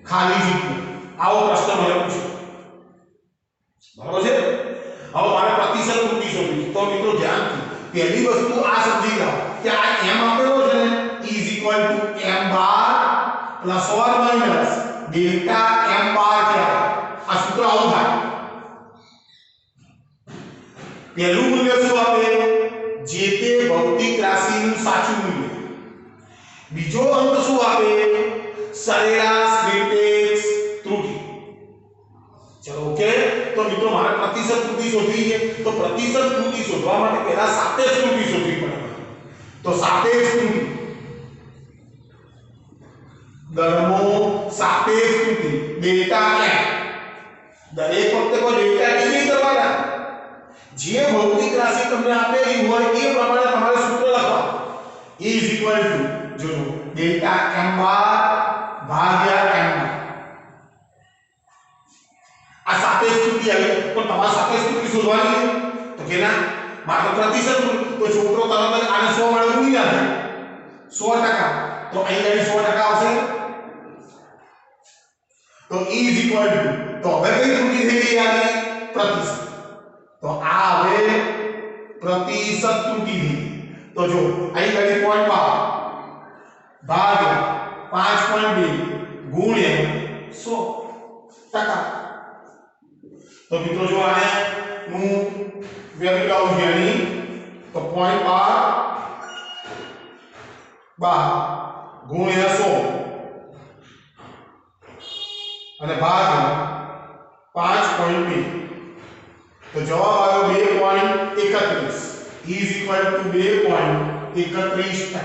ખાલી જગ્યા આવો પ્રશ્ન મને પૂછ્યો. બરાબર છે. હવે મારે પ્રતિશત ત્રુટિ શોધવી. તો મિત્રો ધ્યાનથી પહેલી વસ્તુ આ સમજી લો કે આ m આપેલો છે ને is equal to m bar plus or minus delta m bar क्या આ સૂત્ર આવું થાય. પહેલું મૂલ્ય શું આપે? જે તે ભૌતિક રાશિનું સાચું મૂલ્ય. બીજો અંક શું આપે? સરેરાશ નિરપેક્ષ ત્રુટિ. ચલો ઓકે. તો મિત્રો મારે પ્રતિશત ત્રુટિ શોધવી છે. તો પ્રતિશત ત્રુટિ શોધવા માટે પહેલા સાપેક્ષ ત્રુટિ શોધવી પડે. તો સાપેક્ષ ત્રુટિ દળનો સાપેક્ષ ત્રુટિ ડેલ્ટા m. દરેક વખતે કોઈ ડેલ્ટા t નહીં કરવાના. જે ભૌતિક રાશિ તમને આપેલી હોય એ પ્રમાણે તમારે સૂત્ર લખવાનું. E is equal to જો ડેલ્ટા m બાર ભાગ્યા m. આ સાપેક્ષ ત્રુટિ આવી પણ તમારે સાપેક્ષ ત્રુટિ શોધવાની છે. તો કે ના માત્ર પ્રતિશત ત્રુટિ. તો છોકરો તરત જ આને 100 વડે ગુણી નાખે 100%. તો અહીં 100% આવશે. તો E is equal to તો હવે કઈ ત્રુટિ થઈ ગઈ આની? પ્રતિશત. તો આ હવે પ્રતિશત ત્રુટિ થઈ. તો જો અહીં ગઈ 0.12 ભાગ્યા 5.2 ગુણ્યા 100%. તો મિત્રો જો આને હું વેલ્યુ લાવું જેની તો 0.12 ગુણ્યા 100 અને ભાગ્યા 5.2 તો જવાબ આવ્યો 2.31. is equal to 2.31%.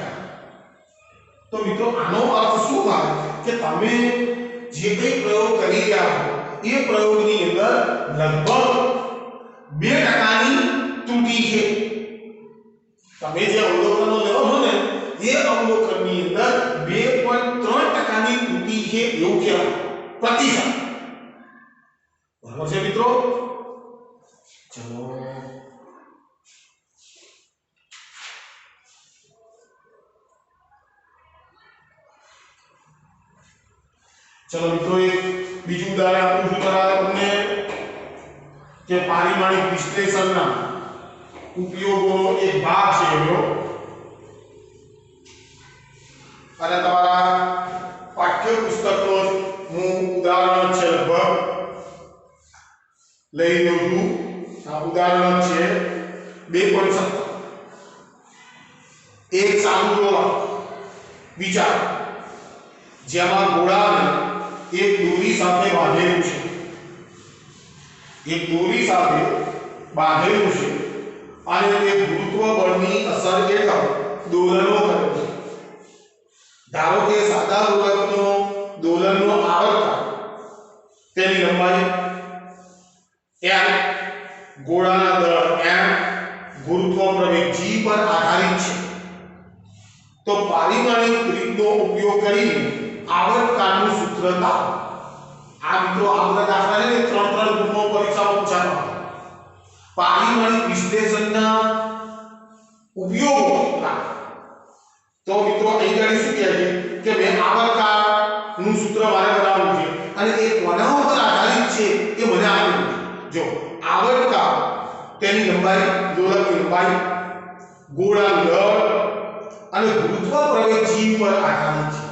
તો મિત્રો આનો અર્થ શું થાય કે તમે જે કંઈ પ્રયોગ કરી રહ્યા છો એ પ્રયોગની અંદર લગભગ 2%ની ત્રુટિ છે. તમે જે અવલોકનો લેવો છો ને એ અવલોકનની અંદર 2.3%ની ત્રુટિ છે એવું કહેવાય. પ્રતિશત. બરાબર છે મિત્રો. ચલો ચલો મિત્રો એક બીજું ઉદાહરણ આપું છું તમને કે પારિમાણિક વિશ્લેષણના ઉપયોગોનો એક ભાગ છે એનો. અને તમારા પાઠ્યપુસ્તકનો હું ઉદાહરણ છે લગભગ લઈ લઉં છું. આ ઉદાહરણ છે 2.17. એક સારું જોવા વિચાર જેમાં ગોળાને એક દોરી સાથે બાંધેલું છે. એક દોરી સાથે બાંધેલું છે અને તે ગુરુત્વ બળની અસર હેઠળ દોલનો કરે છે. ધારો કે સાદા દોલનનો આવર્તન તેની લંબાઈ m, ગોળાના દળ m, ગુરુત્વ પ્રવેગ g પર આધારિત છે. તો પારિમાણિક રીતનો ઉપયોગ કરીને આવર્તનનું સૂત્ર લાવો. આ મિત્રો આ બધા દાખલા છે 3 ગુણો પરીક્ષામાં પૂછાતા. પારિમાણિક વિશ્લેષણના ઉપયોગ ના. તો મિત્રો અહીં ગાડી શું કહે છે કે મેં આવર્તકાળનું સૂત્ર મારે બનાવવું છે અને એ કોના ઉપર આધારિત છે એ મને આપેલું છે. જો આવર્તકાળ તેની લંબાઈ, દોલકની લંબાઈ, ગોળાનું દળ અને ગુરુત્વ પ્રવેગ g પર આધારિત છે.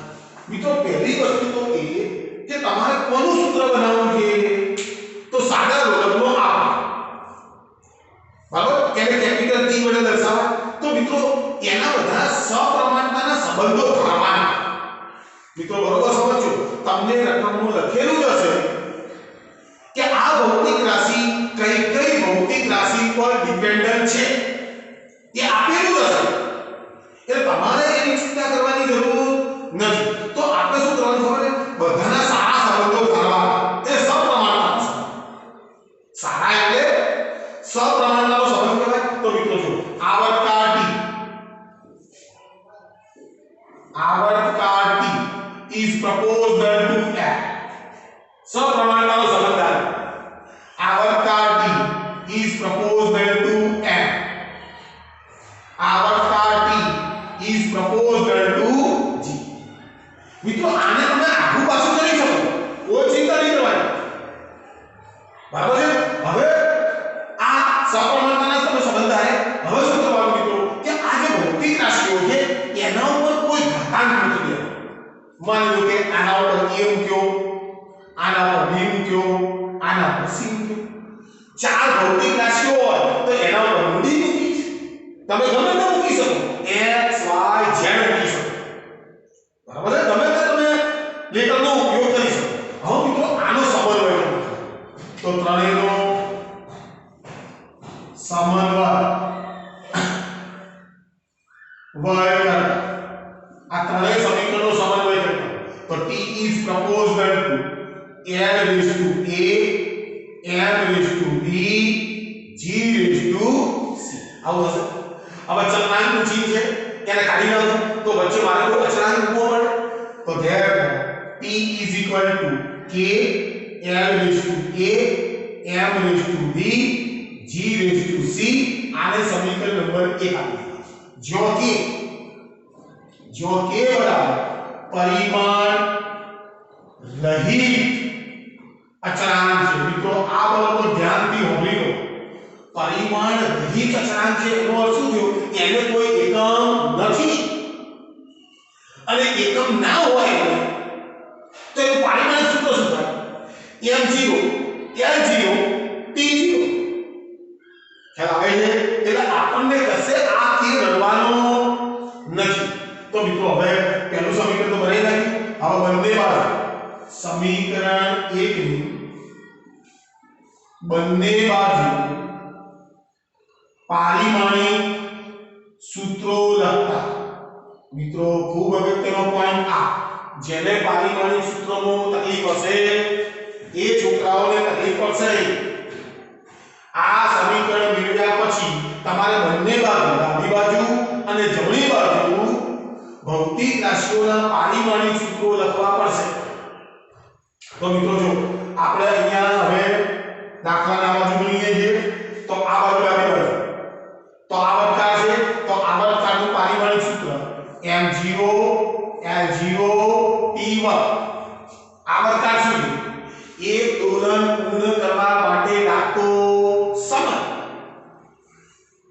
મિત્રો પહેલી વસ્તુ તો એ કે તમારે કોનું સૂત્ર બનાવવું છે તો સાદા દોલકનો આકાર, બરાબર, એને કેપિટલ T વડે દર્શાવાય. તો મિત્રો એના બધા સપ્રમાણતાના સંબંધો ધારવાના. મિત્રો બરોબર સમજો. તમને રકમનું લખેલું જ હશે કે આ ભૌતિક રાશિ કઈ કઈ ભૌતિક રાશિ પર ડિપેન્ડન્ટ છે એ આપેલું જ હશે. એટલે તમારે એની ચિંતા કરવાની જરૂર નથી. તો આપણે શું કરવાનું ખબર છે? બધાના સારા સંબંધો ધારવાના. એ સપ્રમાણતાનો સંબંધ. સારા એટલે સપ્રમાણતાનો સંબંધ કહેવાય. તો મિત્રો જો આવર્તકાળ T is proportional to f. સપ્રમાણતાનો સંબંધ આવે. આવર્તકાળ T is proportional to f. આવર્તકાળ T is proportional to g. મિત્રો આને તમે આખું પાછું કરી શકો, કોઈ ચિંતા નહીં કરવાની, બરાબર છે. હવે આ સપ્રમાણતાના તમે સંબંધ આવે. હવે શું કરવાનું મિત્રો કે આ જે ભૌતિક રાશિઓ છે એના ઉપર કોઈ ઘાતાંક મૂકી દેવાનો. માની લો કે આના ઉપર a મૂક્યો, આના ઉપર b મૂક્યો, આના ઉપર c મૂક્યો. ચાર ભૌતિક રાશિઓ હોય તો એના ઉપર મૂડી મૂકી છે. તમે ગમે તે મૂકી શકો, x y z મૂકી શકો, બરાબર છે. ગમે તે તમે લેટરનો ઉપયોગ કરી શકો. હવે મિત્રો આનો સમન્વય કરો તો ત્રણેયનો સમન્વય કરતા આ ત્રણેય સમીકરણનો સમન્વય કરતા તો T is proportional to L raised to A, M raised to B, G raised to C. આવું હશે. હવે ચલનાંકનું ચિહ્ન છે એને કાઢી નાખો તો વચ્ચે મારે કોઈ અચળાંક મૂકવો પડે. તો therefore T is equal to K L raised to A, M raised to B, G raised to C. આને સમીકરણ નંબર 1 આપી દીધું. જો K બરાબર પરિમાણ રહિત અચળાંક છે. મિત્રો આ બરાબર ધ્યાનથી સાંભળી લો. પરિમાણ રહિત અચળાંક છે એનો અર્થ શું થયો? એને કોઈ એકમ નથી અને એકમ ના હોય તો એનું પારિમાણિક સૂત્ર શું થાય? m0 l0 t0. ખ્યાલ આવે છે? એટલે આપણને કશે આ કે રડવાનો નથી. તો મિત્રો હવે પહેલું સમીકરણ તો બનાવી નાખ્યું. હવે બંને બાજુ સમીકરણ 1 ની બંને બાજુ પારિમાણિક સૂત્રો લખતા. મિત્રો ખૂબ અગત્યનો પોઈન્ટ આ, જેને પારિમાણિક સૂત્રોમાં તકલીફ હશે એ છોકરાઓને તકલીફ પડશે. આ સમીકરણ મેળવ્યા પછી તમારે બંને બાજુ ડાબી બાજુ અને જમણી બાજુ ભૌતિક રાશિઓના પારિમાણિક સૂત્રો લખવા પડશે. તો મિત્રો જો આપણે અહીંયા હવે દાખલાના બાજુ ગણીએ છીએ તો આ બાજુ ડાબી બાજુ તો આવર્તકાળ છે તો આવર્તકાળનું પારિમાણિક સૂત્ર m0 l0 t1. આવર્તકાળ શું છે? એક દોલન પૂર્ણ કરવા માટે લાગતો સમય,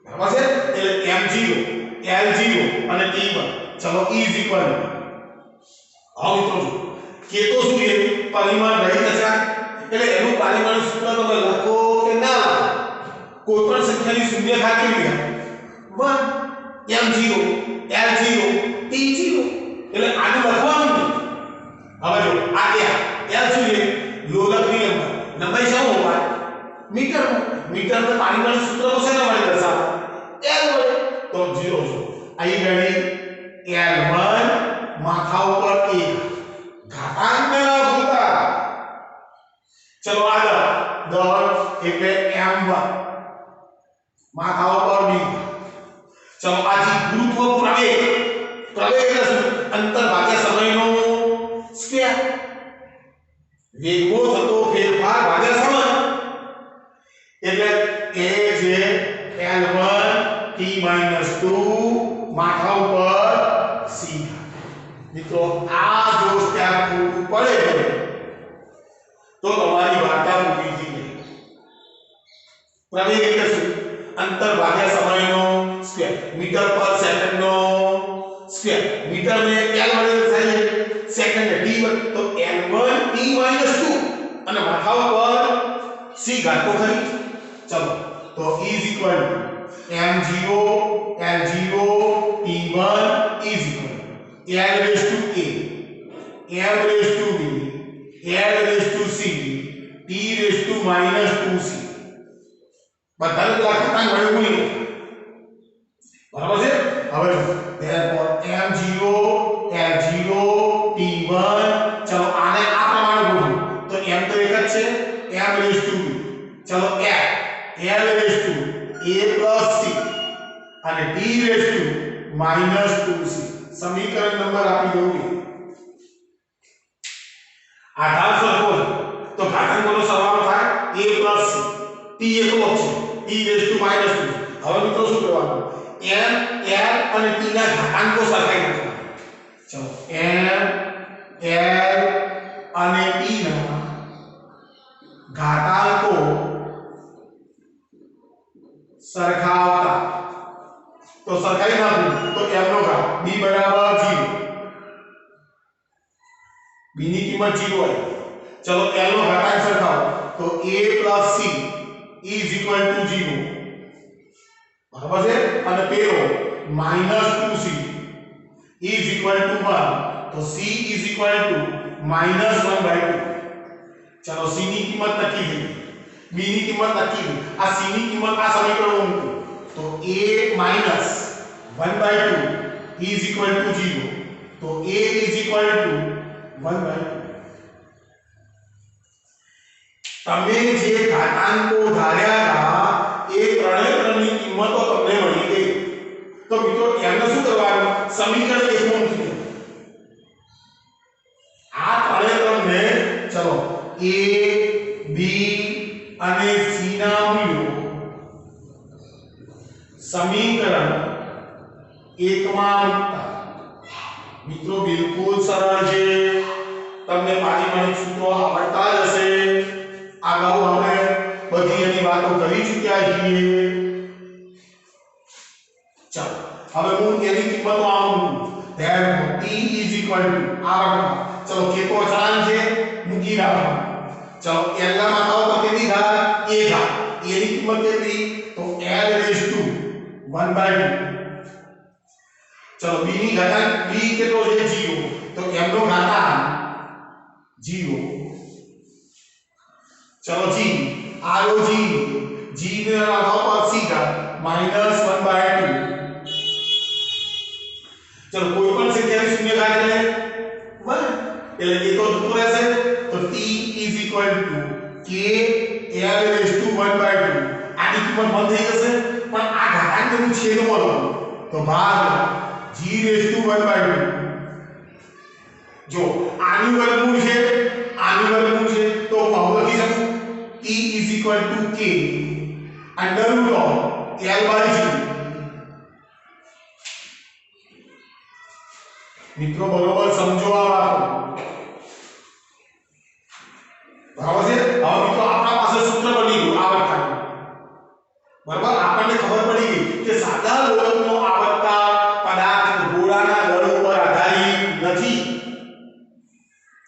બરાબર છે. એટલે m0 l0 અને t1. ચલો e is equal to હવે મિત્રો જો k તો શું છે? પરિમાણ રહિત અચળાંક. એટલે એનું પારિમાણિક સૂત્ર તમે લખો કે ના લખો, કોઈ પણ સંખ્યાની શૂન્ય ઘાત કેવી થાય? 1 m0 l0 t0. એટલે આને લખવાનું નહીં. હવે જો આ l શું છે? લોલકની લંબાઈ શું હોય? મીટરમાં. મીટરનું પારિમાણિક સૂત્ર તો શેના વડે દર્શાવે? l વડે. તો 0 છે. અહીં ગણી l1 માથા ઉપર 1 ઘાતાંક ન ભૂલતા. ચલો આગળ દળ એટલે m1 માથા ઉપર 2. ચલો આજી ગુરુત્વ પ્રવેગ. પ્રવેગ એટલે શું? અંતર ભાગ્યા સમયનો સ્ક્વેર. વેગમાં થતો ફેરફાર ભાગ્યા સમય. એટલે a જે l1 t - 2 માથા ઉપર c મિત્રો આ જો સ્ટેપ પૂરું પડે તો તમારી વાર્તા પૂરી થઈ ગઈ પ્રમેય એટલે શું અંતર ભાગ્યા સમયનો સ્ક્વેર મીટર પર સેકન્ડનો સ્ક્વેર મીટર ને l વડે થાય સેકન્ડ ને t તો l1 t - 2 અને માથા ઉપર c ઘાત તો ખરી ચલો તો e m0 l0 t1 is equal l raised to a l raised to b l raised to c t raised to -2c બધા પેલા ઘાતાંક વડે ગુણી બરાબર છે હવે therefore m0 l0 t1 ચલો આને આ પ્રમાણે ગોઠવો તો m તો એક જ છે m raised to b ચલો l raised to a plus c અને t raised to -2c સમીકરણ નંબર આપી દઉં આધાર સરખો તો ઘાતાંકોનો સરવાળો થાય a plus c t એકલો છે t raised to -2 હવે મિત્રો શું કરવાનું m l અને t ના ઘાતાંકો સરખાઈ નાખવાના ચલો m l અને t ના ઘાતાંકો સરખાવતા તો સરખાઈ નાખું તો m નો ઘાત b બરાબર 0 b ની કિંમત 0 હોય ચલો l નો ઘાતાંક સરખાવો તો a plus c is equal to 0 બરાબર છે અને પેલો -2c is equal to 1 તો c is equal to -1/2 ચલો c ની કિંમત નક્કી થઈ b ની કિંમત નક્કી થઈ આ c ની કિંમત આ સમીકરણમાં મૂકો તો a - 1/2 is equal to 0 તો a is equal to 1/2 તમે જે ઘાતાંકો ધાર્યા હતા એ ત્રણેયની કિંમતો તમને મળી ગઈ તો મિત્રો એમને શું કરવાનું સમીકરણ એકમાં મૂકી આ ત્રણેયને ચલો a b અને c ના મૂલ્યો સમીકરણ એકમાં મૂકતા મિત્રો બિલકુલ સરળ છે તમને પારિમાણિક સૂત્રો આવડતા જ હશે અગાઉ આપણે બધી એની વાતો કરી ચૂક્યા છીએ ચાલો હવે હું એની કિંમતો આમ there t is equal to આ ચલો કેતો અચળાંક છે મૂકી રાખો ચલો l ના માથા ઉપર કેટલી ઘાત a ઘાત a ની કિંમત કેટલી તો l raised to 1/2 ચલો b ની ઘાતાંક b કેટલો છે 0 તો m નો ઘાતાંક 0 चलो g आरो g g ने माथा पर c का -1/2 चलो कोई पण संख्या शून्य घात ले 1 એટલે એ તો જતો રહેશે તો t is equal to k l raised to 1/2 આની કિંમત બંધ થઈ જશે પણ આ ઘાતાંકનું છેદ મળો તો ભાગ g raised to 1/2 જો આનું વર્ગમૂળ છે તો હું લખી શકું t is equal to k under root of l by g મિત્રો બરોબર સમજો આ વાતો બરાબર છે હવે મિત્રો આપણા પાસે સૂત્ર બની ગયું આવર્તન બરાબર આપણને ખબર પડી ગઈ કે સાદા લોલકનો આવર્તન પદાર્થ ગોળાના દળ ઉપર આધારિત નથી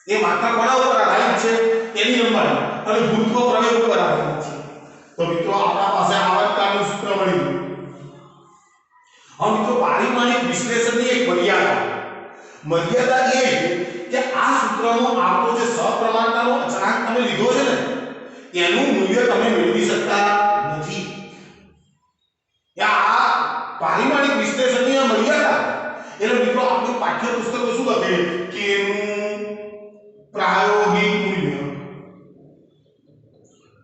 એ માત્ર કોના ઉપર આધારિત છે એની લંબાઈ અને ગુરુત્વ પ્રવેગ ઉપર આધારિત છે તો મિત્રો આપણા પાસે આવર્તનનું સૂત્ર મળી ગયું હવે મિત્રો પારિમાણિક વિશ્લેષણની એક મર્યાદા એ છે કે આ સૂત્રનો આવતો જે સપ્રમાણતાનો અચળાંક તમે લીધો છે ને એનું મૂલ્ય તમે મેળવી શકતા નથી આ પારિમાણિક વિશ્લેષણની આ મર્યાદા એટલે મિત્રો આપણું પાઠ્યપુસ્તકો શું લખે કે એનું પ્રાયોગિક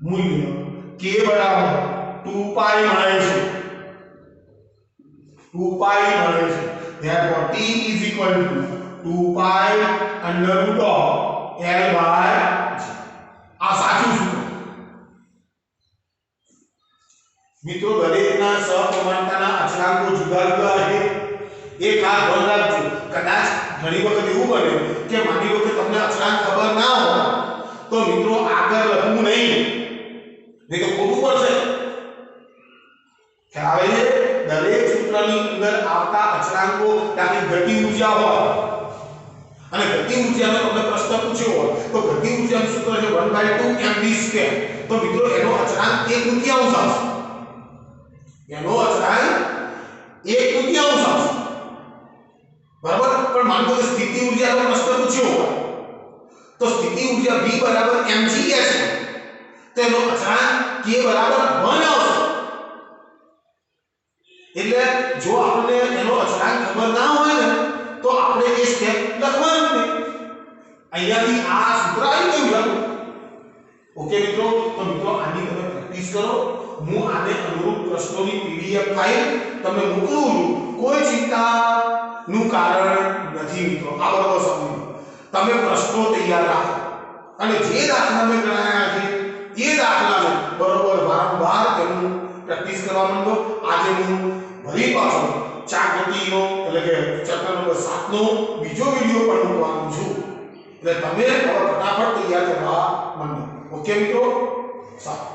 મૂલ્ય k બરાબર 2π મળે છે 2π મળે છે therefore t is equal to 2π under root of l by g આ સાચું સૂત્ર मित्रों दरेकना सप्रमाणताना अचळांको जुदा जुदा आहे। एक खास ધ્યાન રાખજો, કદાચ ઘણી વખત એવું બને કે માની લો કે તમને અચળાંક ખબર ના હોય તો મિત્રો આગળ લખવું નહીં તો ખોટું પડશે। ખ્યાલ આવે છે? દરેક સૂત્રની અંદર આવતા અચળાંકો દાખલા ગતિ ઊર્જા હોય અને ગતિ ઊર્જાનો તમને પ્રશ્ન પૂછ્યો હોય તો ગતિ ઊર્જાનું સૂત્ર છે 1/2 mv²। તો મિત્રો એનો અચળાંક 1/3 આવશે, એનો અચળાંક 1/3 આવશે, बराबर। पर मान लो कि स्थिति ऊर्जा का प्रश्न पूछ्यो होगा तो स्थिति ऊर्जा V बराबर mg है तो एनो अचळांक k बराबर 1 આવશે। એટલે જો આપણે એનો અચળાંક ખબર ના હોય ને તો આપણે એ સ્ટેપ લખવાનું નહીં, અહીંયાથી આ સૂત્ર આવી ગયું છે। ઓકે મિત્રો, તો મિત્રો આની તમે પ્રેક્ટિસ કરો। હું આને અનુરૂપ પ્રશ્નોની પીડીએફ ફાઇલ તમને મોકલું છું, કોઈ ચિંતા નું કારણ નથી મિત્રો। આ બરોબર સમજો, તમે પ્રશ્નો તૈયાર રાખો અને જે દાખલા મેં ગણાયા છે એ દાખલાને બરોબર વારંવાર તેનું પ્રેક્ટિસ કરવા માંડો। આજે હું ફરી પાછો ચાકગતિનો એટલે કે ચેપ્ટર નંબર 7 નો બીજો વિડિયો પણ મૂકવાનો છું, એટલે તમે હવે ફટાફટ તૈયાર કરવા માંડો। ઓકે મિત્રો, સારું।